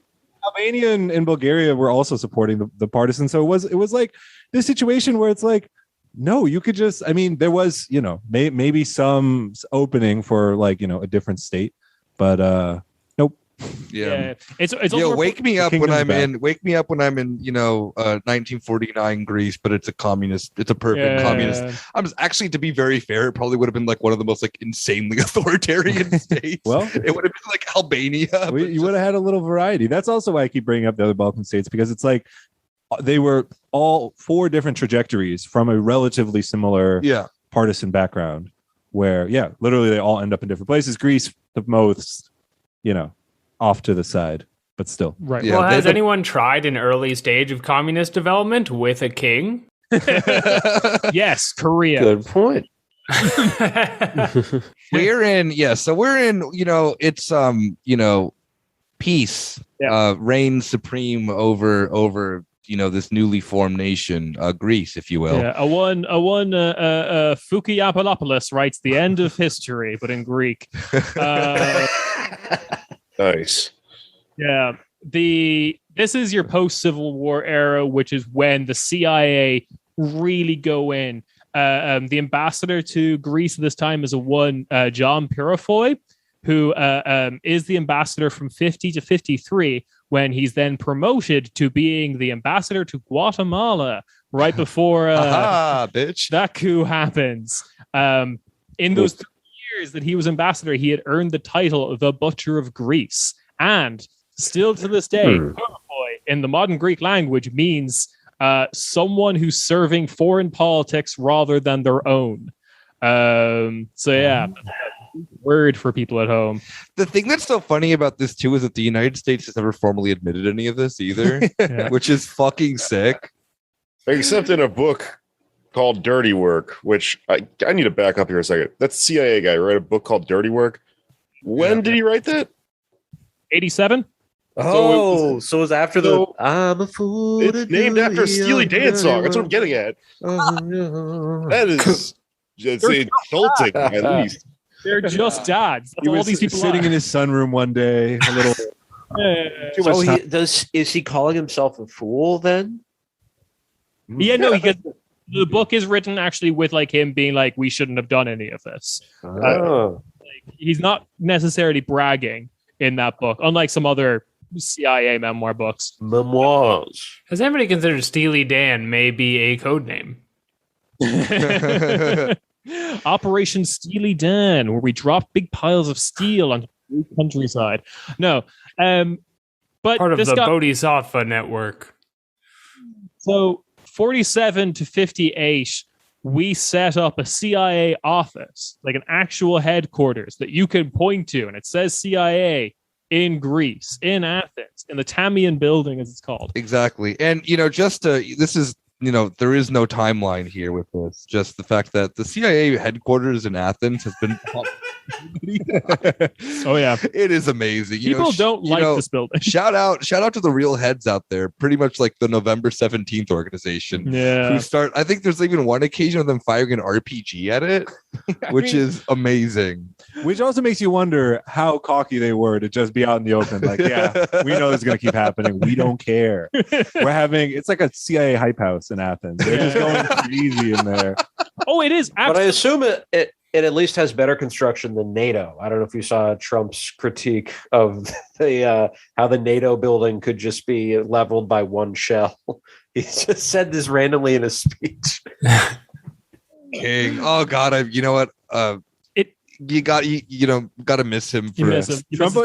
Albania and Bulgaria were also supporting the partisans. So it was like this situation where it's like, no, you could just, I mean, there was, maybe some opening for like, a different state, but nope. Yeah. It's wake me up when I'm in 1949 Greece, but it's a communist, it's a perfect communist. I'm actually, to be very fair, it probably would have been like one of the most like insanely authoritarian states. Well, it would have been like Albania. You would have had a little variety. That's also why I keep bringing up the other Balkan states, because it's like they were all 4 different trajectories from a relatively similar partisan background where, literally they all end up in different places. Greece, the most, off to the side, but still. Right. Well, has anyone tried an early stage of communist development with a king? Yes, Korea. Good point. we're in, it's peace reigns supreme over this newly formed nation, Greece, if you will. Yeah, Fukuyapalopoulos writes the end of history, but in Greek. Nice. Yeah. This is your post-Civil War era, which is when the CIA really go in. The ambassador to Greece at this time is John Purifoy, who is the ambassador from 50 to 53, when he's then promoted to being the ambassador to Guatemala right before that coup happens. In those 3 years that he was ambassador, he had earned the title of the Butcher of Greece. And still to this day, Purifoy in the modern Greek language means someone who's serving foreign politics rather than their own. So yeah, word for people at home. The thing that's so funny about this too is that the United States has never formally admitted any of this either, which is fucking sick. Except in a book called Dirty Work, which I need to back up here a second. That's CIA guy, wrote a book called Dirty Work. When did he write that? 87. So it was after the I'm a fool. It's named after a Steely Dan song. That's what I'm getting at. That is just insulting, at least. They're just dads. That's He all was these people sitting are. in his sunroom one day, a little. Too much So time. is he calling himself a fool then? Yeah, no, because the book is written actually with like him being like, we shouldn't have done any of this. He's not necessarily bragging in that book, unlike some other CIA memoir books. Memoirs. Has anybody considered Steely Dan may be a code name? Operation Steely Dan, where we dropped big piles of steel on the countryside. No, but Part of this the got Bodhisattva network. so 47 to 58. We set up a CIA office, like an actual headquarters that you can point to, and it says CIA in Greece, in Athens, in the Tamian building, as it's called. Exactly. And, this is, there is no timeline here with this. Just the fact that the CIA headquarters in Athens has been. Oh, yeah. It is amazing. People don't like this building. Shout out to the real heads out there. Pretty much like the November 17th organization. Yeah. Who start, I think there's even one occasion of them firing an RPG at it, which is amazing. Which also makes you wonder how cocky they were to just be out in the open. Like, yeah, we know this is going to keep happening. We don't care. It's like a CIA hype house in Athens. They're just going crazy in there. Oh, it is. But I assume it at least has better construction than NATO. I don't know if you saw Trump's critique of the how the NATO building could just be leveled by one shell. He just said this randomly in a speech. King. Oh God, you know what? You got to miss him for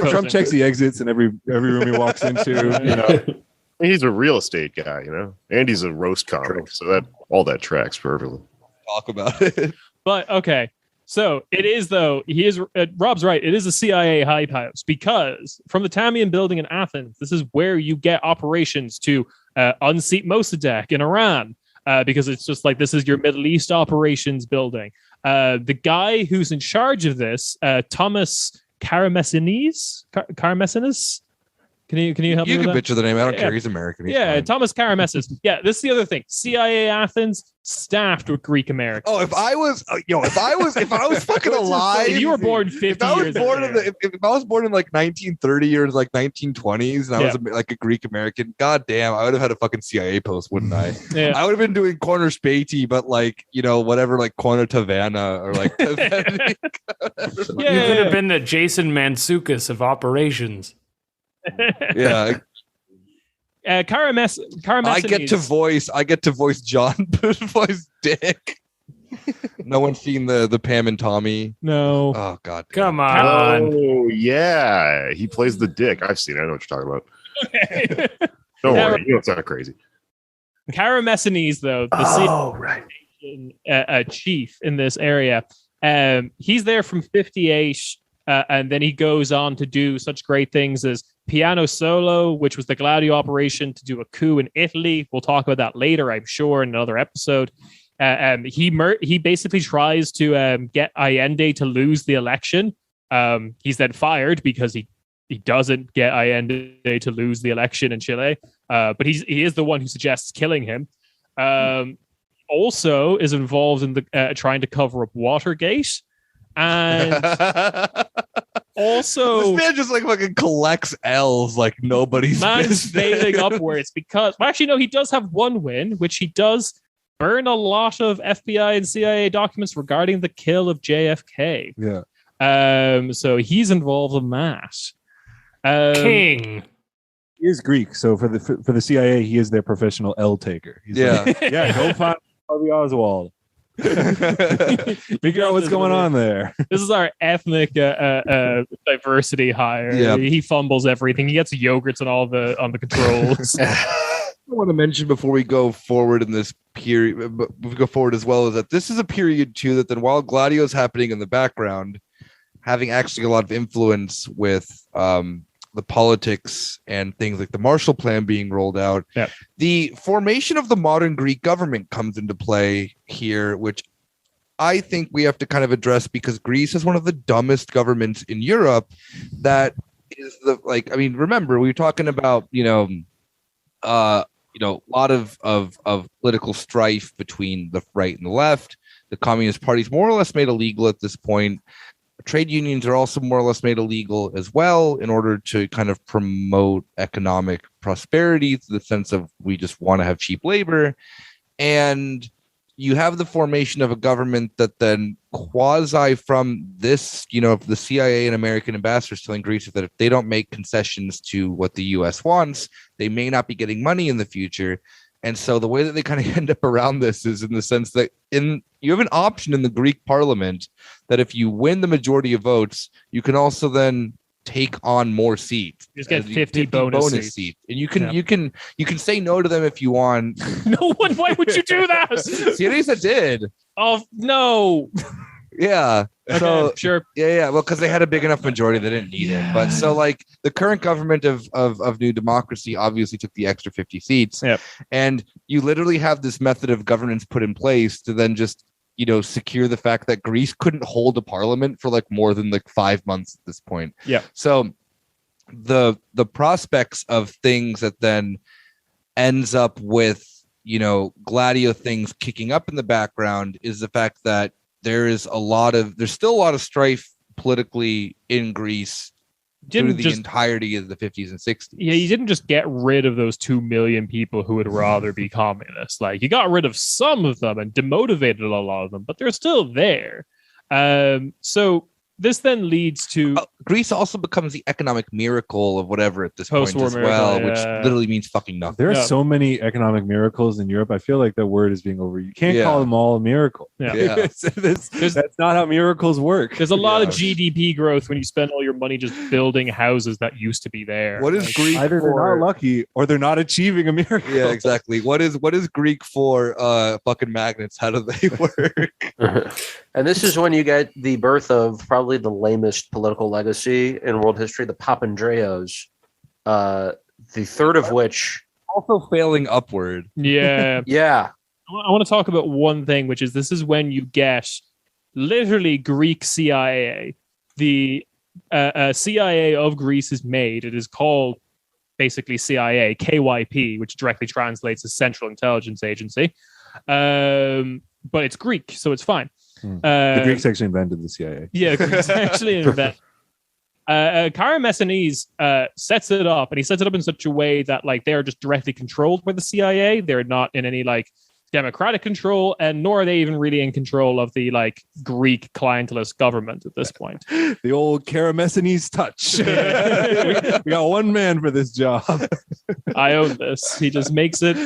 Trump checks the exits in every room he walks into. He's a real estate guy, and he's a roast comic, so that all that tracks perfectly. Talk about it. But okay, so it is though. He is. Rob's right. It is a CIA hype house because from the Tamian building in Athens, this is where you get operations to unseat Mossadegh in Iran. Because it's just like this is your Middle East operations building. The guy who's in charge of this, Thomas Karamessinis. Can you help me? You with can that? picture the name. I don't care. He's American. He's fine. Thomas Karamessinis. Yeah, this is the other thing. CIA Athens staffed with Greek Americans. Oh, if I was fucking alive, if you were born 50 years ago. If I was born in like 1930 or like 1920s, and I was like a Greek American, goddamn, I would have had a fucking CIA post, wouldn't I? Yeah. I would have been doing corner Späti, but like whatever, like corner Tavanna or like. You could have been the Jason Mantzoukas of operations. Yeah. Karamessinis. I get to voice John, but voice Dick. No one's seen the Pam and Tommy. No. Oh God. Come on. Oh yeah, he plays the dick. I've seen it. I know what you're talking about. Don't worry, it's not crazy. Karamessinis, though, the chief in this area, he's there from 58, and then he goes on to do such great things as Piano Solo, which was the Gladio operation to do a coup in Italy. We'll talk about that later, I'm sure, in another episode. He basically tries to get Allende to lose the election. He's then fired because he doesn't get Allende to lose the election in Chile. But he is the one who suggests killing him. Also is involved in the trying to cover up Watergate. And also, this man just like fucking collects L's like nobody's man's failing upwards because actually no, he does have one win, which he does burn a lot of FBI and CIA documents regarding the kill of JFK. Yeah. So he's involved in that. King. He is Greek, so for the CIA, he is their professional L taker. He's like, go find Harvey Oswald. Figure out what's going on there. This is our ethnic diversity hire. Yeah. He fumbles everything. He gets yogurts on on the controls. want to mention before we go forward in this period, but we go forward as well, is that this is a period too that then while Gladio is happening in the background, having actually a lot of influence with the politics and things like the Marshall Plan being rolled out. Yep. The formation of the modern Greek government comes into play here, which I think we have to kind of address because Greece is one of the dumbest governments in Europe. That is remember we were talking about, a lot of political strife between the right and the left. The Communist Party's more or less made illegal at this point. Trade unions are also more or less made illegal as well in order to kind of promote economic prosperity to the sense of we just want to have cheap labor. And you have the formation of a government that then quasi from this, the CIA and American ambassadors telling Greece that if they don't make concessions to what the US wants, they may not be getting money in the future. And so the way that they kind of end up around this is in the sense that you have an option in the Greek parliament that if you win the majority of votes, you can also then take on more seats. You just get 50 bonus seats. And you can say no to them if you want. No one, why would you do that? Syriza did. Oh, no. Yeah. Okay, so sure. Yeah. Well, because they had a big enough majority, they didn't need it. But so like the current government of New Democracy obviously took the extra 50 seats. Yep. And you literally have this method of governance put in place to then just, secure the fact that Greece couldn't hold a parliament for like more than like 5 months at this point. Yeah. So the prospects of things that then ends up with, Gladio things kicking up in the background is the fact that there's still a lot of strife politically in Greece through the entirety of the 50s and 60s. Yeah, you didn't just get rid of those 2 million people who would rather be communists. Like, you got rid of some of them and demotivated a lot of them, but they're still there. So this then leads to... Greece also becomes the economic miracle of whatever at this point as well, which literally means fucking nothing. There are so many economic miracles in Europe. I feel like that word is being over. You can't call them all a miracle. Yeah. That's not how miracles work. There's a lot of GDP growth when you spend all your money just building houses that used to be there. What is Greek Either they're not lucky or they're not achieving a miracle. Yeah, exactly. What is Greek for fucking magnets? How do they work? And this is when you get the birth of probably the lamest political legacy in world history, the Papandreous, the third of which... Also failing upward. Yeah. Yeah. I want to talk about one thing, which is this is when you get literally Greek CIA. The CIA of Greece is made. It is called basically CIA, KYP, which directly translates as Central Intelligence Agency. But it's Greek, so it's fine. The Greeks actually invented the CIA. Yeah, the Greeks actually invented. Messanes sets it up, and he sets it up in such a way that like they're just directly controlled by the CIA. They're not in any like democratic control, and nor are they even really in control of the like Greek clientelist government at this point. The old Karamessanes touch. we got one man for this job. I own this. He just makes it.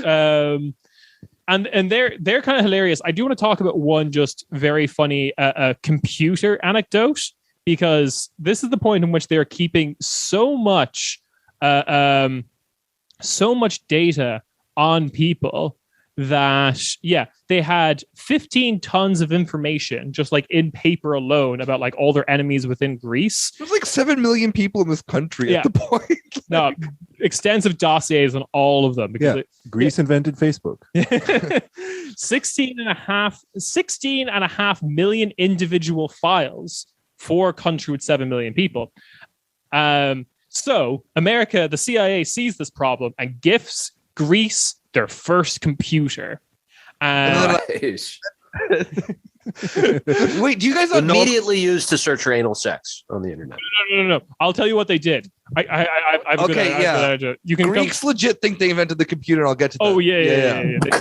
And they're kind of hilarious. I do want to talk about one just very funny computer anecdote, because this is the point in which they're keeping so much data on people that they had 15 tons of information just like in paper alone about like all their enemies within Greece. There's like 7 million people in this country at the point. No, extensive dossiers on all of them because Greece invented Facebook. 16 and a half million individual files for a country with 7 million people. So America, the CIA sees this problem and gifts Greece their first computer. Nice. Wait, do you guys immediately used to search for anal sex on the internet? No. I'll tell you what they did. You can Greeks legit think they invented the computer. And I'll get to that. Oh yeah.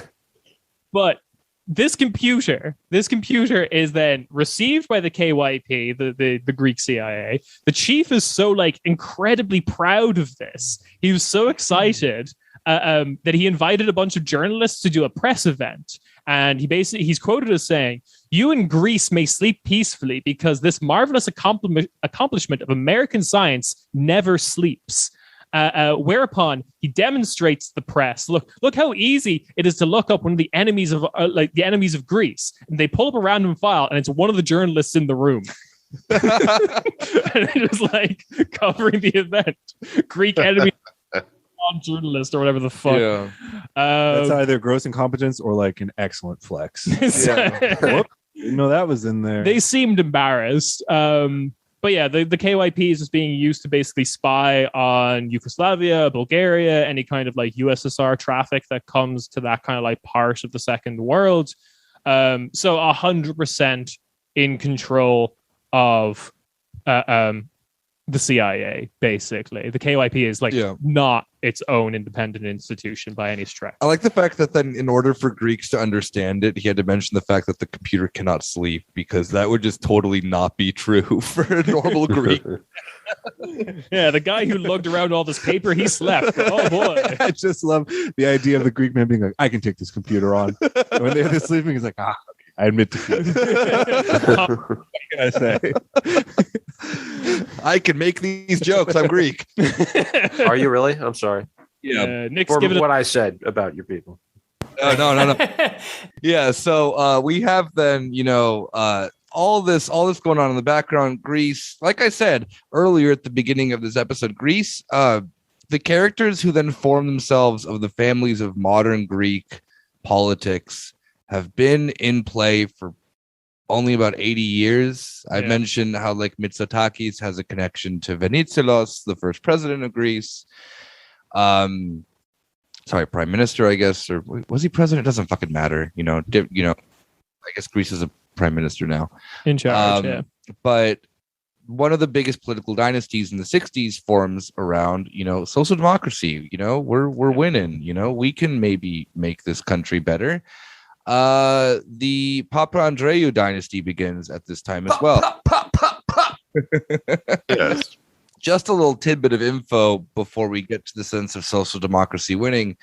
But this computer is then received by the KYP, the Greek CIA. The chief is so like incredibly proud of this. He was so excited that he invited a bunch of journalists to do a press event. And he's quoted as saying, "You in Greece may sleep peacefully because this marvelous accomplishment of American science never sleeps." Whereupon he demonstrates to the press, look how easy it is to look up one of the enemies of Greece. And they pull up a random file, and it's one of the journalists in the room. And it was like covering the event. Greek enemy journalist or whatever the fuck. Yeah. That's either gross incompetence or like an excellent flex. Whoop, didn't know that was in there. They seemed embarrassed. But yeah, the KYP is just being used to basically spy on Yugoslavia, Bulgaria, any kind of like USSR traffic that comes to that kind of like part of the second world. So 100% in control of the CIA, basically. The KYP is like not its own independent institution by any stretch. I like the fact that then in order for Greeks to understand it, he had to mention the fact that the computer cannot sleep, because that would just totally not be true for a normal Greek. Yeah, the guy who lugged around all this paper, he slept. Oh boy. I just love the idea of the Greek man being like, I can take this computer on. And when they're sleeping, he's like, okay, I admit defeat. What can I say? I can make these jokes. I'm Greek. Are you really? I'm sorry. Yeah. Nick's For given what I said about your people. No. Yeah. So we have then, all this going on in the background. Greece, like I said earlier at the beginning of this episode, Greece, the characters who then form themselves of the families of modern Greek politics have been in play for only about 80 years. I mentioned how like Mitsotakis has a connection to Venizelos, the first president of Greece. Prime minister, I guess, or was he president? It doesn't fucking matter. I guess Greece is a prime minister now. In charge, But one of the biggest political dynasties in the 60s forms around, social democracy. We're winning. We can maybe make this country better. The Papandreou dynasty begins at this time as well. Yes. Just a little tidbit of info before we get to the sense of social democracy winning.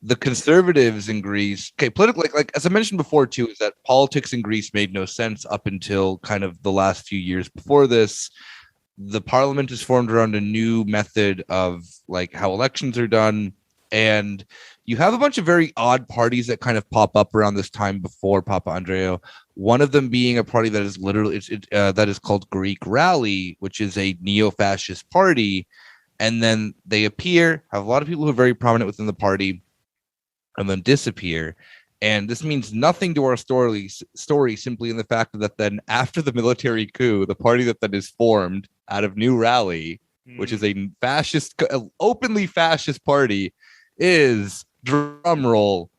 The conservatives in Greece, politically, like as I mentioned before too, is that politics in Greece made no sense up until kind of the last few years before this. The parliament is formed around a new method of like how elections are done. And you have a bunch of very odd parties that kind of pop up around this time before Papandreou. One of them being a party that is literally that is called Greek Rally, which is a neo-fascist party. And then they appear, have a lot of people who are very prominent within the party, and then disappear. And this means nothing to our story, simply in the fact that then after the military coup, the party that is formed out of New Rally, which is a openly fascist party, is drumroll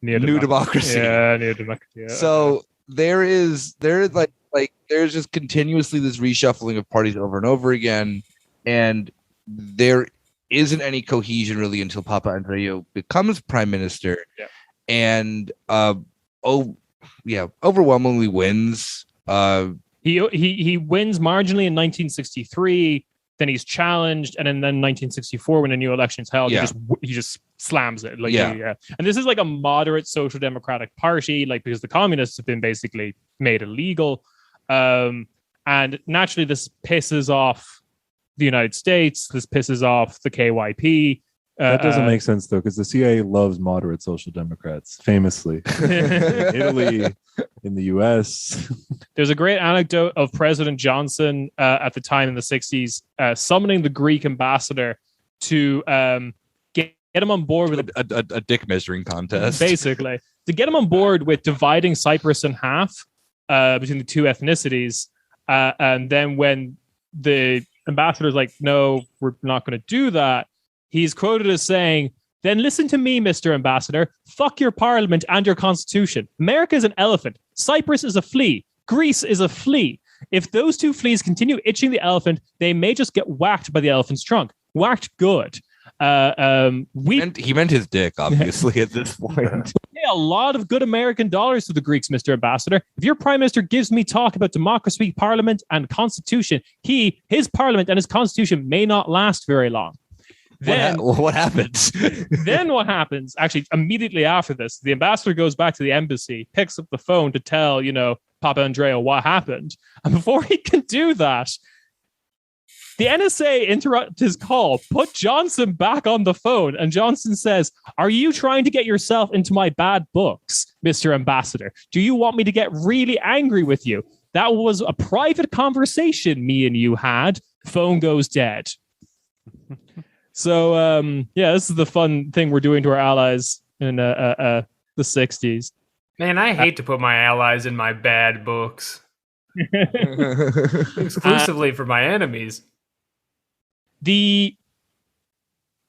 New Democracy. Yeah, New Democracy. Yeah. So there's just continuously this reshuffling of parties over and over again, and there isn't any cohesion really until Papandreou becomes prime minister, and overwhelmingly wins. He wins marginally in 1963. Then he's challenged, and then 1964, when a new election is held, he just slams it. And this is like a moderate social democratic party, like because the communists have been basically made illegal, and naturally this pisses off the United States. This pisses off the KYP. That doesn't make sense though, because the CIA loves moderate social democrats, famously. In Italy, in the US. There's a great anecdote of President Johnson at the time in the 60s summoning the Greek ambassador to get him on board with a dick measuring contest. Basically, to get him on board with dividing Cyprus in half between the two ethnicities. And then when the ambassador's like, no, we're not going to do that, he's quoted as saying, then listen to me, Mr. Ambassador. Fuck your parliament and your constitution. America is an elephant. Cyprus is a flea. Greece is a flea. If those two fleas continue itching the elephant, they may just get whacked by the elephant's trunk. Whacked good. He meant his dick, obviously, at this point. A lot of good American dollars to the Greeks, Mr. Ambassador. If your prime minister gives me talk about democracy, parliament, and constitution, his parliament and his constitution may not last very long. Then what happens? Then what happens? Actually, immediately after this, the ambassador goes back to the embassy, picks up the phone to tell, Papandreou what happened. And before he can do that, The NSA interrupt his call, put Johnson back on the phone, and Johnson says, "Are you trying to get yourself into my bad books, Mr. Ambassador? Do you want me to get really angry with you? That was a private conversation me and you had. Phone goes dead." So, this is the fun thing we're doing to our allies in the 60s. Man, I hate to put my allies in my bad books. Exclusively for my enemies. We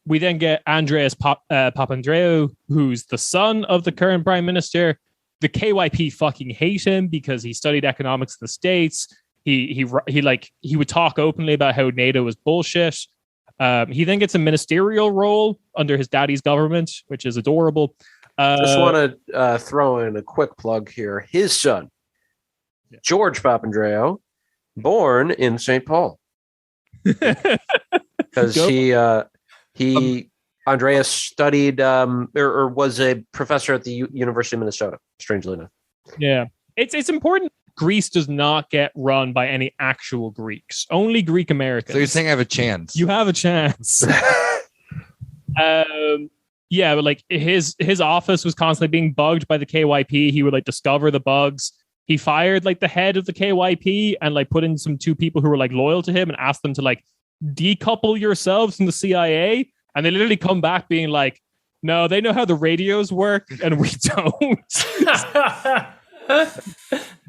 then get Andreas Papandreou, who's the son of the current prime minister. The KYP fucking hate him because he studied economics in the States. He would talk openly about how NATO was bullshit. He then gets a ministerial role under his daddy's government, which is adorable. Just want to throw in a quick plug here. His son, George Papandreou, born in St. Paul. Because Andreas studied or was a professor at the University of Minnesota, strangely enough. Yeah. It's important. Greece does not get run by any actual Greeks, only Greek Americans. So you're saying I have a chance? You have a chance. But like his office was constantly being bugged by the KYP. He would like discover the bugs. He fired like the head of the KYP and like put in some two people who were like loyal to him and asked them to like decouple yourselves from the CIA. And they literally come back being like, "No, they know how the radios work and we don't."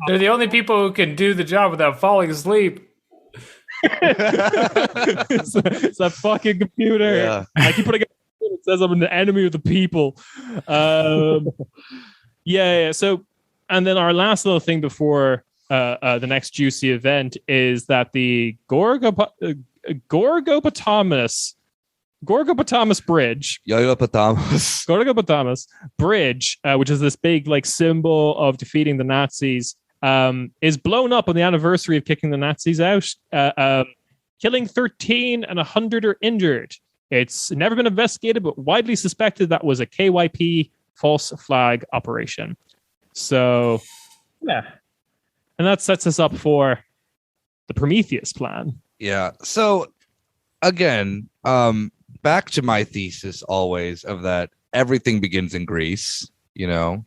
They're the only people who can do the job without falling asleep. It's that fucking computer. Yeah. I keep putting it says I'm an enemy of the people. So, and then our last little thing before the next juicy event is that the Gorgopotamus Bridge. Gorgopotamus Bridge, which is this big like symbol of defeating the Nazis, is blown up on the anniversary of kicking the Nazis out, killing 13 and 100 are injured. It's never been investigated, but widely suspected that was a KYP false flag operation. So, yeah. And that sets us up for the Prometheus plan. Yeah. So, again, back to my thesis always of that everything begins in Greece, you know.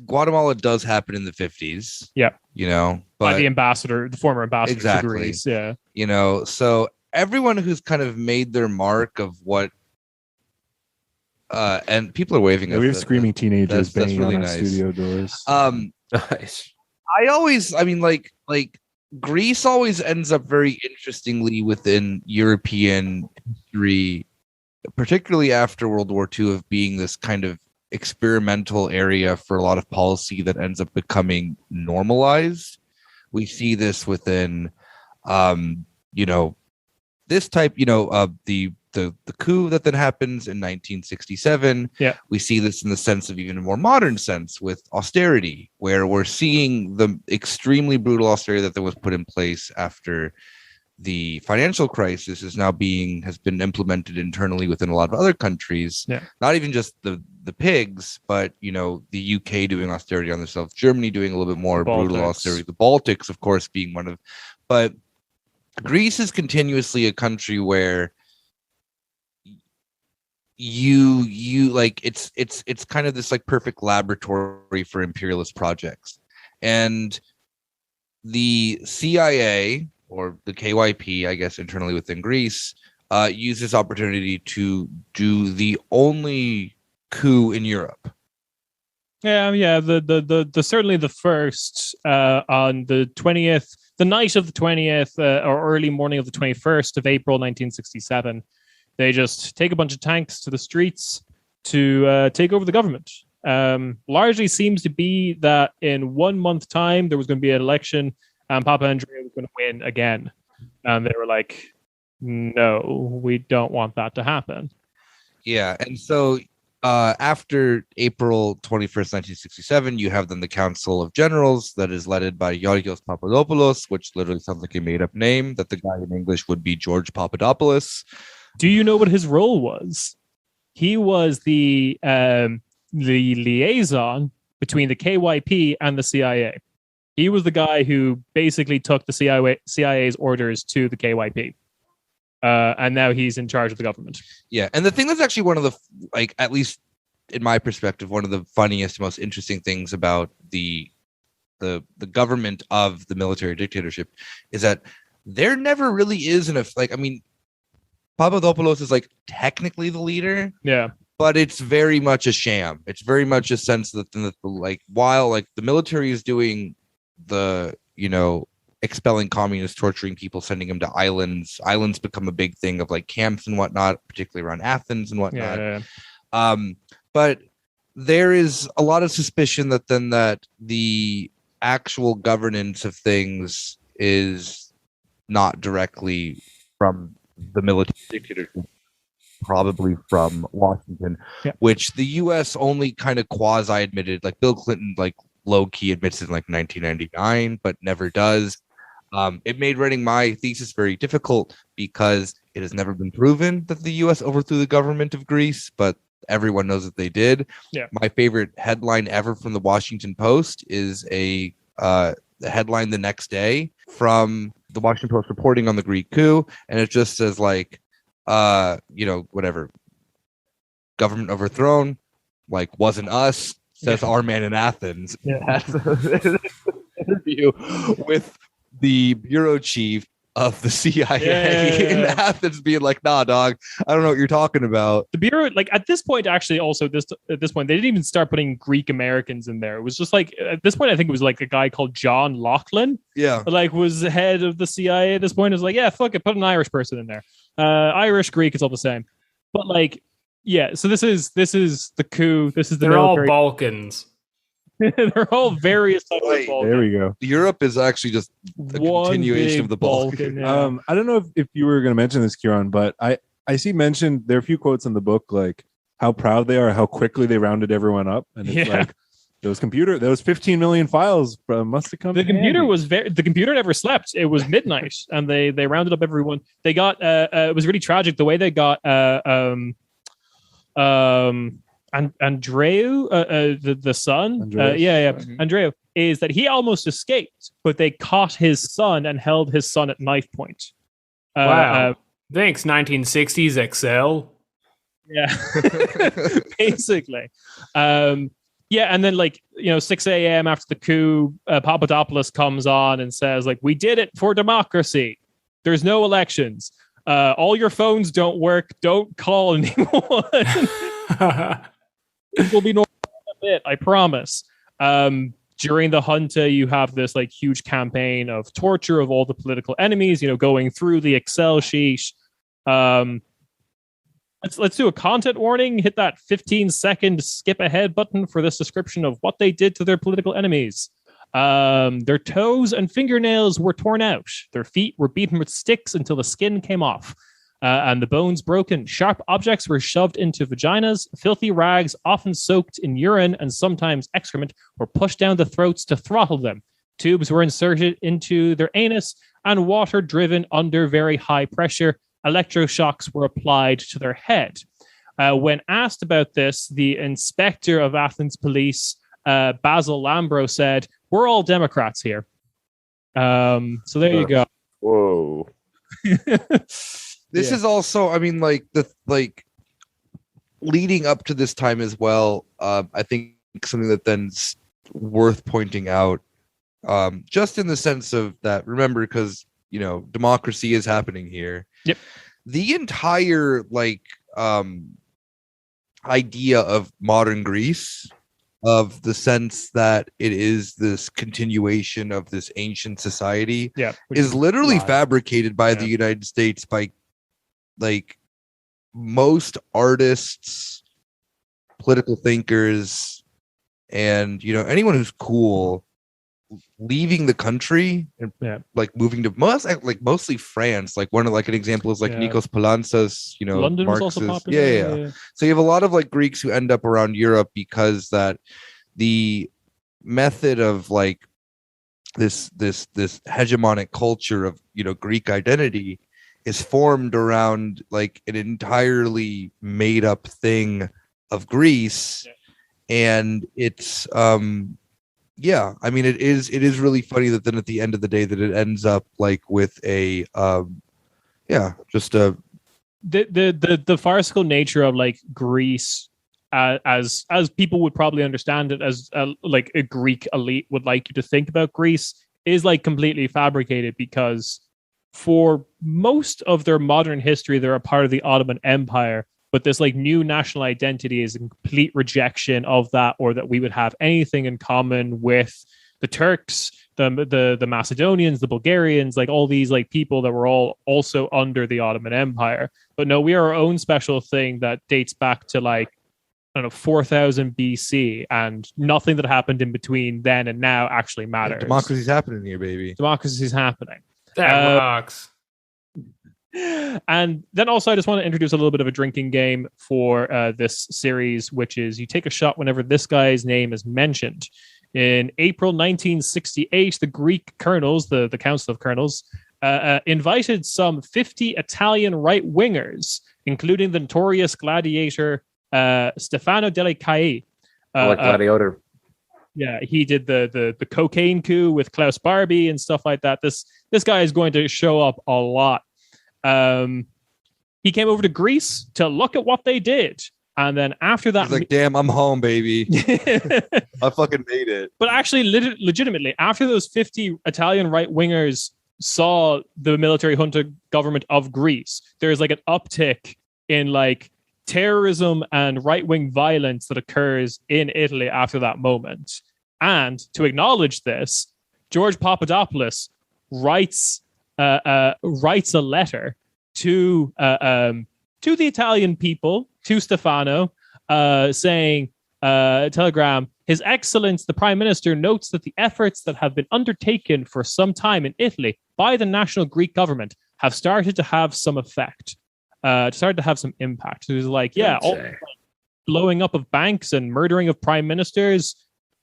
Guatemala does happen in the 50s. Yeah. You know, but by the former ambassador exactly. to Greece. Yeah. You know, so everyone who's kind of made their mark of what and people are waving at we have screaming teenagers banging really on nice. Studio doors. Nice. Like Greece always ends up very interestingly within European history, particularly after World War II, of being this kind of experimental area for a lot of policy that ends up becoming normalized. We see this within, this type, the coup that then happens in 1967. Yeah, we see this in the sense of even a more modern sense with austerity, where we're seeing the extremely brutal austerity that was put in place after the financial crisis has been implemented internally within a lot of other countries. Yeah. Not even just the pigs, but the UK doing austerity on themselves, Germany doing a little bit more brutal austerity, the Baltics, of course, being one of. But Greece is continuously a country where you like it's kind of this like perfect laboratory for imperialist projects, and the CIA or the KYP, I guess, internally within Greece, use this opportunity to do the only coup in Europe. The certainly the first on the 20th, the night of the 20th, or early morning of the 21st of April 1967. They just take a bunch of tanks to the streets to take over the government. Largely seems to be that in 1 month time there was going to be an election and Papandreou was going to win again. And they were like, no, we don't want that to happen. Yeah, and so after April 21st, 1967, you have then the Council of Generals that is led by Georgios Papadopoulos, which literally sounds like a made-up name, that the guy in English would be George Papadopoulos. Do you know what his role was? He was the liaison between the KYP and the CIA. He was the guy who basically took the CIA's orders to the KYP. And now he's in charge of the government. Yeah. And the thing that's actually one of the, like, at least in my perspective, one of the funniest, most interesting things about the government of the military dictatorship is that there never really is Papadopoulos is like technically the leader. Yeah. But it's very much a sham. It's very much a sense that while like the military is doing the, expelling communists, torturing people, sending them to islands become a big thing of like camps and whatnot, particularly around Athens and whatnot. Yeah. But there is a lot of suspicion that the actual governance of things is not directly from the military dictatorship, probably from Washington, which the U.S. only kind of quasi admitted. Like Bill Clinton, like low key admits it in like 1999, but never does. It made writing my thesis very difficult because it has never been proven that the U.S. overthrew the government of Greece, but everyone knows that they did. Yeah. My favorite headline ever from the Washington Post is a headline the next day from the Washington Post reporting on the Greek coup, and it just says like, whatever, government overthrown, like wasn't us, says our man in Athens. Yeah. Has an interview with the bureau chief of the CIA in Athens, being like, "Nah, dog, I don't know what you're talking about." The bureau, like at this point, actually, also at this point, they didn't even start putting Greek Americans in there. It was just like at this point, I think it was like a guy called John Laughlin, like was the head of the CIA at this point. It was like, yeah, fuck it, put an Irish person in there. Irish, Greek, it's all the same. But like, yeah. So this is the coup. This is the They're military. all Balkans. They're all various types of Balkans. There we go. Europe is actually just a continuation of the Balkan. Yeah. I don't know if you were going to mention this, Kieran, but I see mentioned there are a few quotes in the book like how proud they are, how quickly they rounded everyone up, and it's like those 15 million files must have come. The computer never slept. It was midnight, and they rounded up everyone. They got it was really tragic the way they got Andreu, the son, Andreu, is that he almost escaped, but they caught his son and held his son at knife point. Wow. Thanks, 1960s Excel. Yeah, basically. And then 6 a.m. after the coup, Papadopoulos comes on and says, like, we did it for democracy. There's no elections. All your phones don't work. Don't call anyone. It will be normal in a bit, I promise. During the junta, you have this like huge campaign of torture of all the political enemies, going through the Excel sheet. Let's do a content warning. Hit that 15-second skip ahead button for this description of what they did to their political enemies. Their toes and fingernails were torn out. Their feet were beaten with sticks until the skin came off. And the bones broken. Sharp objects were shoved into vaginas. Filthy rags, often soaked in urine and sometimes excrement, were pushed down the throats to throttle them. Tubes were inserted into their anus and water driven under very high pressure. Electroshocks were applied to their head. When asked about this, the inspector of Athens police, Basil Lambro, said, "We're all Democrats here." So there you go. Whoa. This is also, leading up to this time as well. I think something that then's worth pointing out, just in the sense of that, remember, because, democracy is happening here. Yep. The entire, idea of modern Greece, of the sense that it is this continuation of this ancient society, is literally fabricated by the United States by most artists, political thinkers, and anyone who's cool leaving the country and moving to mostly France. Like an example is Nikos Poulantzas, London was also popular. Yeah. So you have a lot of Greeks who end up around Europe because that the method of this hegemonic culture of Greek identity is formed around an entirely made up thing of Greece, and it's yeah, I mean, it is really funny that then at the end of the day that it ends up like with a just a the farcical nature of like Greece, as people would probably understand it, as like a Greek elite would like you to think about Greece, is like completely fabricated, because for most of their modern history they're a part of the Ottoman Empire, but this like new national identity is a complete rejection of that, or that we would have anything in common with the Turks, the Macedonians, the Bulgarians, like all these like people that were all also under the Ottoman Empire. But no, we are our own special thing that dates back to like, I don't know, 4000 BC, and nothing that happened in between then and now actually matters. democracy's happening here, baby. Democracy's happening. That rocks. And then also, I just want to introduce a little bit of a drinking game for this series, which is you take a shot whenever this guy's name is mentioned. In April 1968, the Greek colonels, the Council of Colonels, invited some 50 Italian right-wingers, including the notorious gladiator Stefano delle Caie. Gladiator. Yeah, he did the cocaine coup with Klaus Barbie and stuff like that. This guy is going to show up a lot. He came over to Greece to look at what they did, and then after that, He's like, damn, I'm home, baby. I fucking made it. But actually, legitimately, after those 50 Italian right-wingers saw the military junta government of Greece, there's like an uptick in like terrorism and right-wing violence that occurs in Italy after that moment. And to acknowledge this, George Papadopoulos writes a letter to the Italian people, to Stefano, saying, telegram, His Excellence the Prime Minister notes that the efforts that have been undertaken for some time in Italy by the national Greek government have started to have some effect. Started to have some impact. So it was like, yeah, all blowing up of banks and murdering of prime ministers,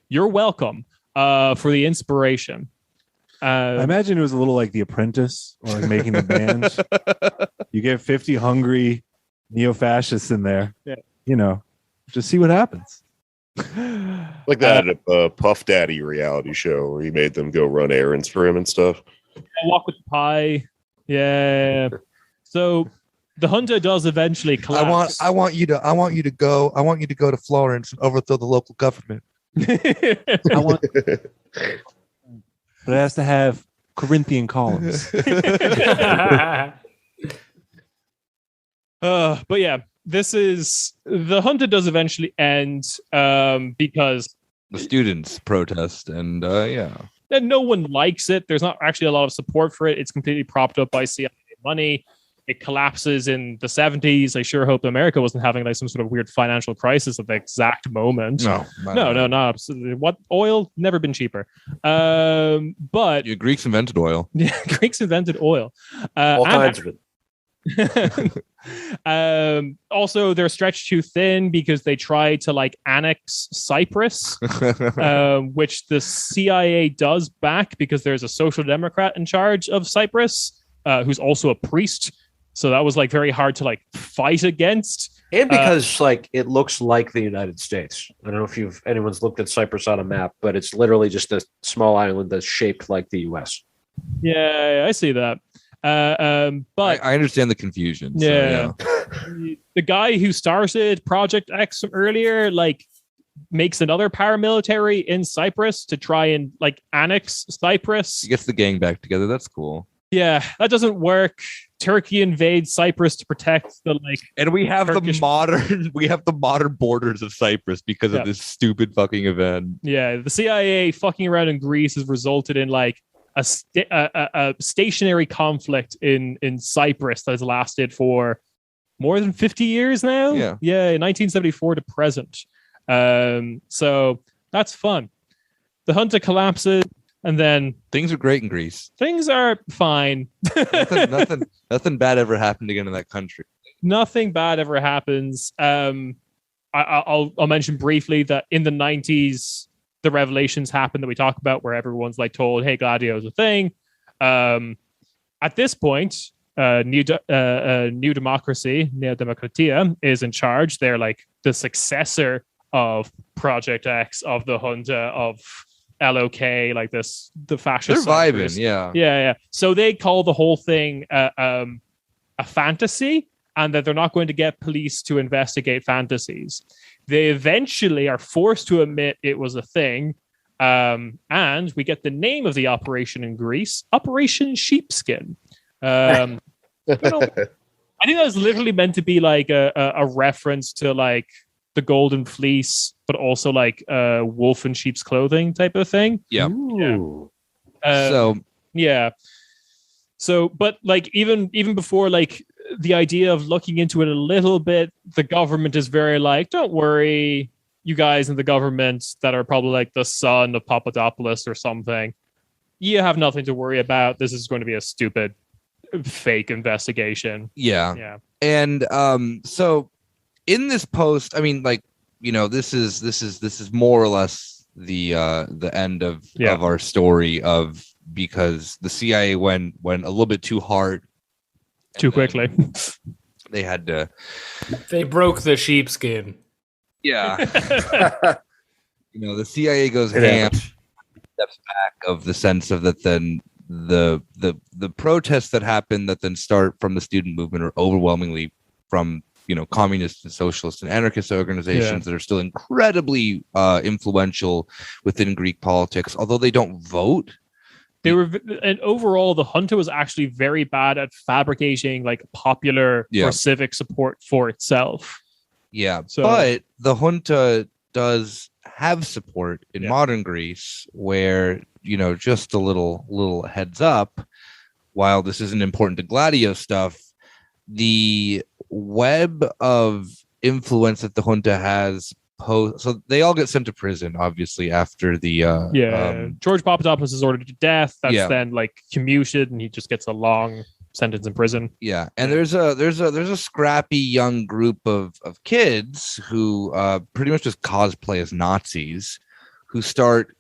you're welcome for the inspiration. I imagine it was a little like The Apprentice, or like Making the Band. You get 50 hungry neo-fascists in there, just see what happens. Like that Puff Daddy reality show where he made them go run errands for him and stuff. Walk with the pie. Yeah. So the junta does eventually collapse. I want you to go to Florence and overthrow the local government. But it has to have Corinthian columns. But yeah, the junta does eventually end because the students protest, and no one likes it. There's not actually a lot of support for it. It's completely propped up by CIA money. It collapses in the 70s. I sure hope America wasn't having like some sort of weird financial crisis at the exact moment. No, not absolutely. What oil? Never been cheaper. But Greeks invented oil. Yeah, Greeks invented oil. All kinds of it. Also, they're stretched too thin because they tried to like annex Cyprus, which the CIA does back because there's a social democrat in charge of Cyprus who's also a priest. So that was like very hard to like fight against. And because like it looks like the United States. I don't know if anyone's looked at Cyprus on a map, but it's literally just a small island that's shaped like the US. Yeah, I see that. But I understand the confusion. Yeah. The guy who started Project X from earlier, like, makes another paramilitary in Cyprus to try and like annex Cyprus. He gets the gang back together. That's cool. Yeah, that doesn't work. Turkey invades Cyprus to protect the like, and we have Turkish... the modern borders of Cyprus because of this stupid fucking event. Yeah, the CIA fucking around in Greece has resulted in like a stationary conflict in Cyprus that has lasted for more than 50 years now. Yeah, 1974 to present. So that's fun. The junta collapses. And then things are great in Greece. Things are fine. nothing bad ever happened again in that country. Nothing bad ever happens. I'll mention briefly that in the 90s, the revelations happened that we talk about, where everyone's like told, "Hey, Gladio is a thing." At this point, New Democracy, Neo Demokratia, is in charge. They're like the successor of Project X, of the junta, of LOK, like the fascist. They're vibing, sectors. yeah. Yeah. So they call the whole thing a fantasy, and that they're not going to get police to investigate fantasies. They eventually are forced to admit it was a thing. And we get the name of the operation in Greece, Operation Sheepskin. I think that was literally meant to be like a reference to like the Golden Fleece, but also like wolf in sheep's clothing type of thing. Yeah. So, but like even before like the idea of looking into it a little bit, the government is very like, don't worry, you guys in the government that are probably like the son of Papadopoulos or something, you have nothing to worry about. This is going to be a stupid fake investigation. Yeah. And so in this post, I mean, like, you know, this is more or less the end of our story, of because the CIA went a little bit too hard, too quickly. They had to. They broke the sheepskin. Yeah. You know, the CIA goes ham, steps back of the sense of that. Then the protests that happen that then start from the student movement are overwhelmingly from, you know, communist and socialist and anarchist organizations that are still incredibly influential within Greek politics, although they don't vote. They were, and overall, the junta was actually very bad at fabricating like popular or civic support for itself. Yeah, but the junta does have support in modern Greece, where, you know, just a little heads up, while this isn't important to Gladio stuff, the web of influence that the junta has so they all get sent to prison, obviously, after the George Papadopoulos is ordered to death. That's then like commuted, and he just gets a long sentence in prison. Yeah, and there's a scrappy young group of kids who pretty much just cosplay as Nazis, who start,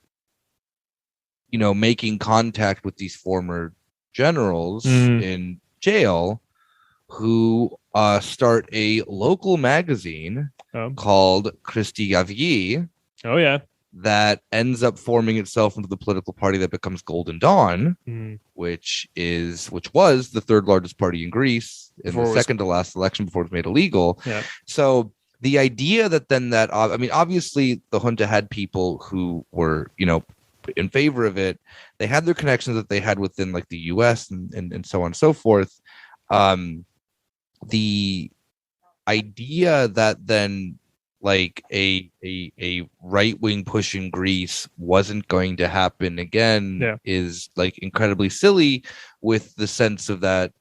you know, making contact with these former generals in jail, who start a local magazine called Christi Gavgi. Oh yeah. That ends up forming itself into the political party that becomes Golden Dawn, which was the third largest party in Greece in the second to last election before it was made illegal. Yeah. So the idea that then that, I mean, obviously the junta had people who were, you know, in favor of it. They had their connections that they had within like the US and so on and so forth. The idea that then like a right-wing push in Greece wasn't going to happen again is like incredibly silly, with the sense of that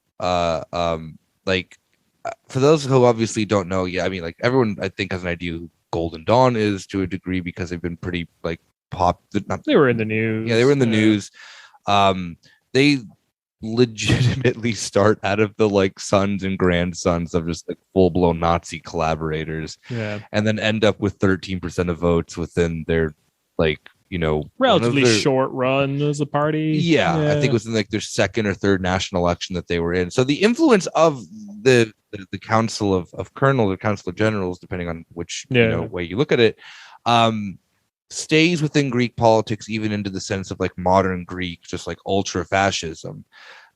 like for those who obviously don't know, I mean, like everyone I think has an idea who Golden Dawn is to a degree, because they've been pretty like they were in the news. Yeah, they were in the news. They legitimately start out of the like sons and grandsons of just like full-blown Nazi collaborators, and then end up with 13% of votes within their, like, you know, relatively short run as a party. I think it was in like their second or third national election that they were in. So the influence of the council of colonels or council of generals, depending on which you know way you look at it, stays within Greek politics, even into the sense of like modern Greek, just like ultra fascism.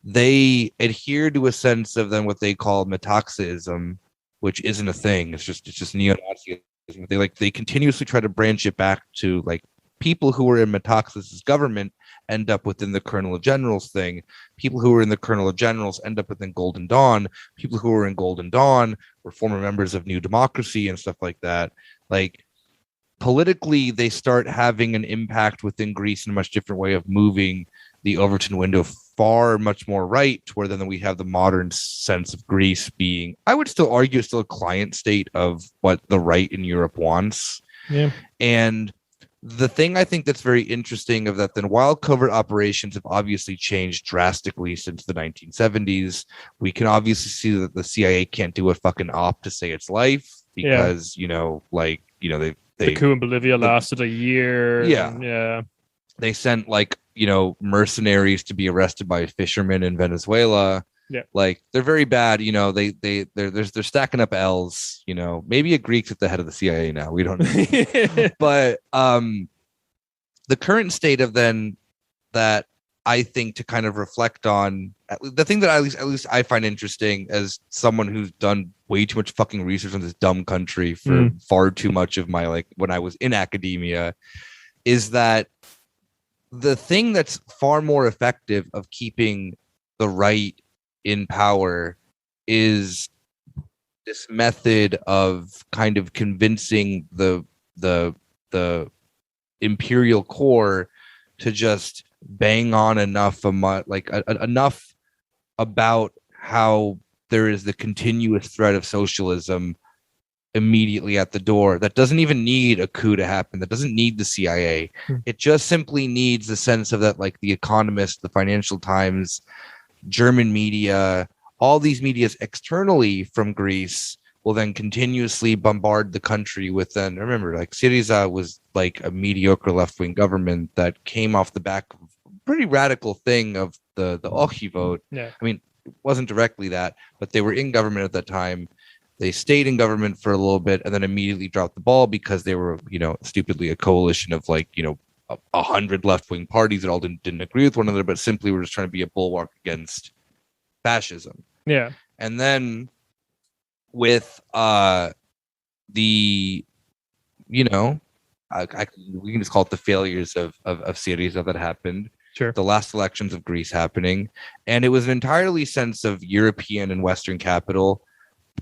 They adhere to a sense of then what they call metaxism, which isn't a thing. It's just neo-Nazism. They continuously try to branch it back to like people who were in Metaxas' government end up within the Colonel of Generals thing. People who were in the Colonel of Generals end up within Golden Dawn. People who were in Golden Dawn were former members of New Democracy and stuff like that. Like, politically, they start having an impact within Greece in a much different way of moving the Overton window far much more right, to where then we have the modern sense of Greece being, I would still argue, it's still a client state of what the right in Europe wants. Yeah. And the thing I think that's very interesting of that, then, while covert operations have obviously changed drastically since the 1970s, we can obviously see that the CIA can't do a fucking op to save its life, because, you know, like, you know, the coup in Bolivia lasted a year. Yeah. They sent, like, you know, mercenaries to be arrested by fishermen in Venezuela. Yeah. Like, they're very bad. You know, they're stacking up L's, you know, maybe a Greek's at the head of the CIA now. We don't know. But the current state of then that I think to kind of reflect on the thing that at least I find interesting as someone who's done way too much fucking research on this dumb country for far too much of my like when I was in academia is that the thing that's far more effective of keeping the right in power is this method of kind of convincing the imperial core to just bang on enough enough about how there is the continuous threat of socialism immediately at the door that doesn't even need a coup to happen, that doesn't need the CIA. It just simply needs the sense of that, like the Economist, the Financial Times, German media, all these medias externally from Greece will then continuously bombard the country with then remember like Syriza was like a mediocre left-wing government that came off the back of a pretty radical thing of the Ohi vote. I mean, it wasn't directly that, but they were in government at that time. They stayed in government for a little bit and then immediately dropped the ball because they were, stupidly a coalition of 100 left-wing parties that all didn't agree with one another, but simply were just trying to be a bulwark against fascism. Yeah. And then with we can just call it the failures of Syriza that happened. Sure. The last elections of Greece happening. And it was an entirely sense of European and Western capital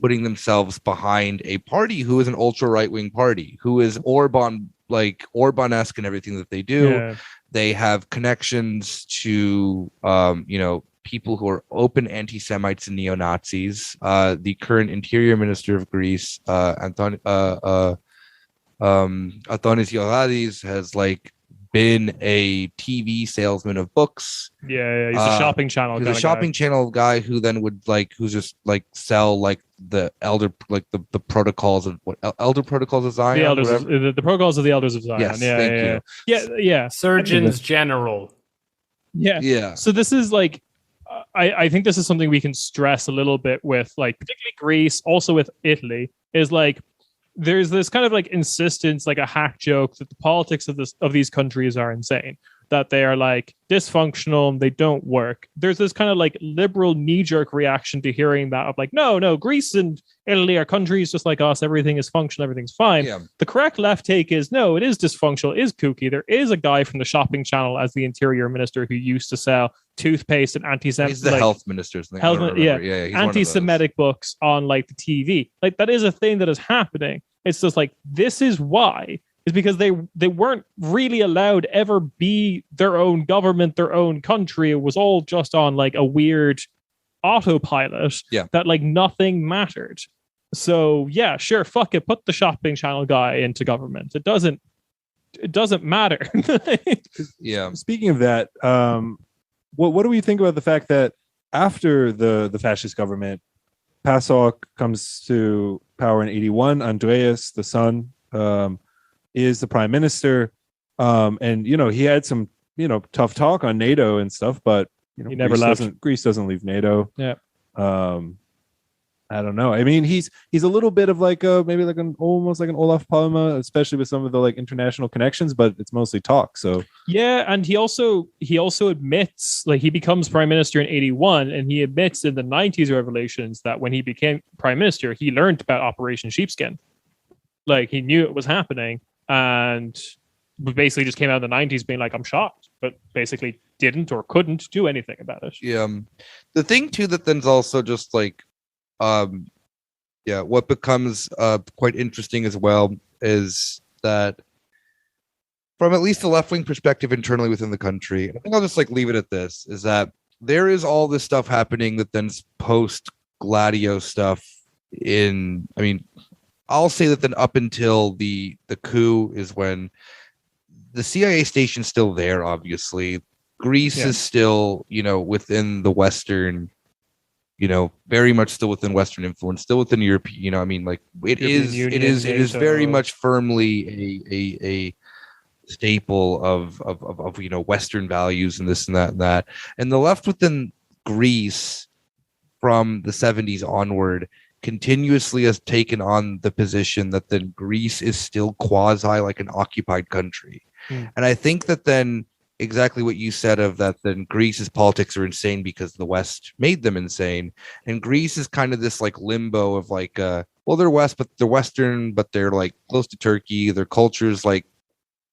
putting themselves behind a party who is an ultra right-wing party, who is Orban-esque in everything that they do. Yeah. They have connections to, people who are open anti-Semites and neo-Nazis. The current interior minister of Greece, Antonis Ioannidis, has been a TV salesman of books. Yeah, he's a shopping channel. He's a shopping channel guy who then would sell the elder the protocols of what elder protocols of Zion. The protocols of the elders of Zion. Yes, thank you. Yeah. Surgeons General. Yeah. So this is I think this is something we can stress a little bit with particularly Greece, also with Italy, is there's this kind of insistence, a hack joke that the politics of these countries are insane, that they are dysfunctional and they don't work. There's this kind of liberal knee-jerk reaction to hearing that of no, Greece and Italy are countries just like us, everything is functional, everything's fine. Yeah. The correct left take is no, it is dysfunctional, it is kooky. There is a guy from the shopping channel as the interior minister who used to sell toothpaste and anti-Semitic. He's the health minister's thing. Anti-Semitic books on the TV. That is a thing that is happening. It's just this is why. Is because they weren't really allowed to ever be their own government, their own country. It was all just on a weird autopilot that nothing mattered. So yeah, sure, fuck it. Put the shopping channel guy into government. It doesn't matter. Yeah. Speaking of that, what do we think about the fact that after the fascist government, PASOK comes to power in 1981, Andreas, the son, is the prime minister, and he had some tough talk on NATO and stuff, but he never left. Greece doesn't leave NATO. Yeah. I don't know. I mean, he's a little bit of almost like an Olaf Palme, especially with some of the international connections, but it's mostly talk. So yeah, and he also admits he becomes prime minister in 1981, and he admits in the 90s revelations that when he became prime minister, he learned about Operation Sheepskin. He knew it was happening, and basically just came out in the 90s being I'm shocked, but basically didn't or couldn't do anything about it. Yeah. The thing too that then's also just what becomes quite interesting as well is that from at least the left-wing perspective internally within the country, I think I'll just leave it at this, is that there is all this stuff happening that then's post Gladio stuff I'll say that then up until the coup is when the CIA station's still there, obviously. Greece is still, within the Western, very much still within Western influence, still within Europe. It is very much firmly a staple of Western values and this and that and that. And the left within Greece from the 70s onward continuously has taken on the position that then Greece is still quasi an occupied country. And I think that then exactly what you said of that, then Greece's politics are insane because the West made them insane. And Greece is kind of this like limbo of like, well, they're West, but they're Western, but they're like close to Turkey. Their culture's like,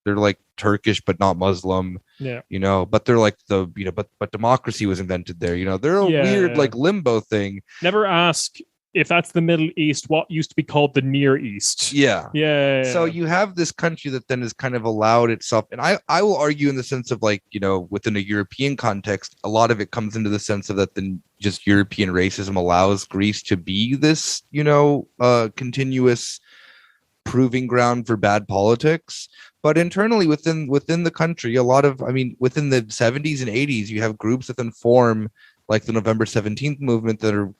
they're like Turkish, but not Muslim, but they're like but democracy was invented there. They're a weird like limbo thing. Never ask if that's the Middle East, what used to be called the Near East. Yeah. So you have this country that then has kind of allowed itself, and I will argue in the sense of like, within a European context, a lot of it comes into the sense of that then just European racism allows Greece to be this, continuous proving ground for bad politics. But internally within the country, within the 70s and 80s, you have groups that then form like the November 17th movement that are,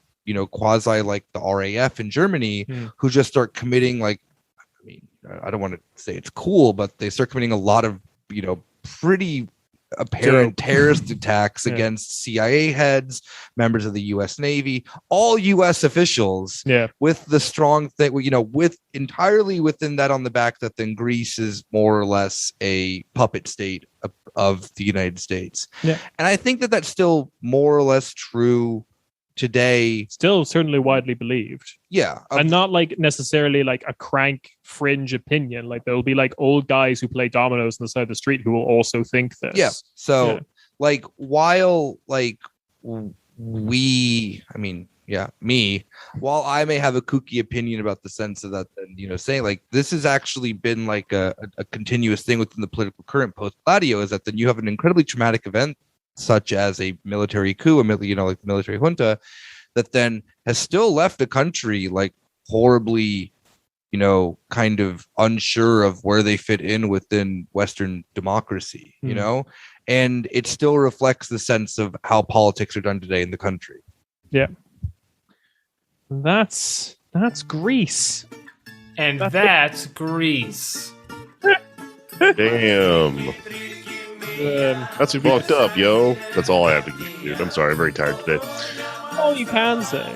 quasi like the RAF in Germany, who just start committing like, I don't want to say it's cool, but they start committing a lot of, pretty apparent terrorist attacks against CIA heads, members of the U.S. Navy, all U.S. officials, with the strong thing, with entirely within that on the back that then Greece is more or less a puppet state of the United States. And I think that that's still more or less true today. Still certainly widely believed. And not like necessarily like a crank fringe opinion. Like there'll be like old guys who play dominoes on the side of the street who will also think this. Like while like while I may have a kooky opinion about the sense of that, then saying like this has actually been like a continuous thing within the political current post Gladio, is that then you have an incredibly traumatic event such as a military coup, like the military junta, that then has still left the country like horribly, kind of unsure of where they fit in within Western democracy, and it still reflects the sense of how politics are done today in the country. That's Greece. And that's Greece. Damn. That's fucked up, yo. That's all I have to do, dude. I'm sorry, I'm very tired today. All you can say.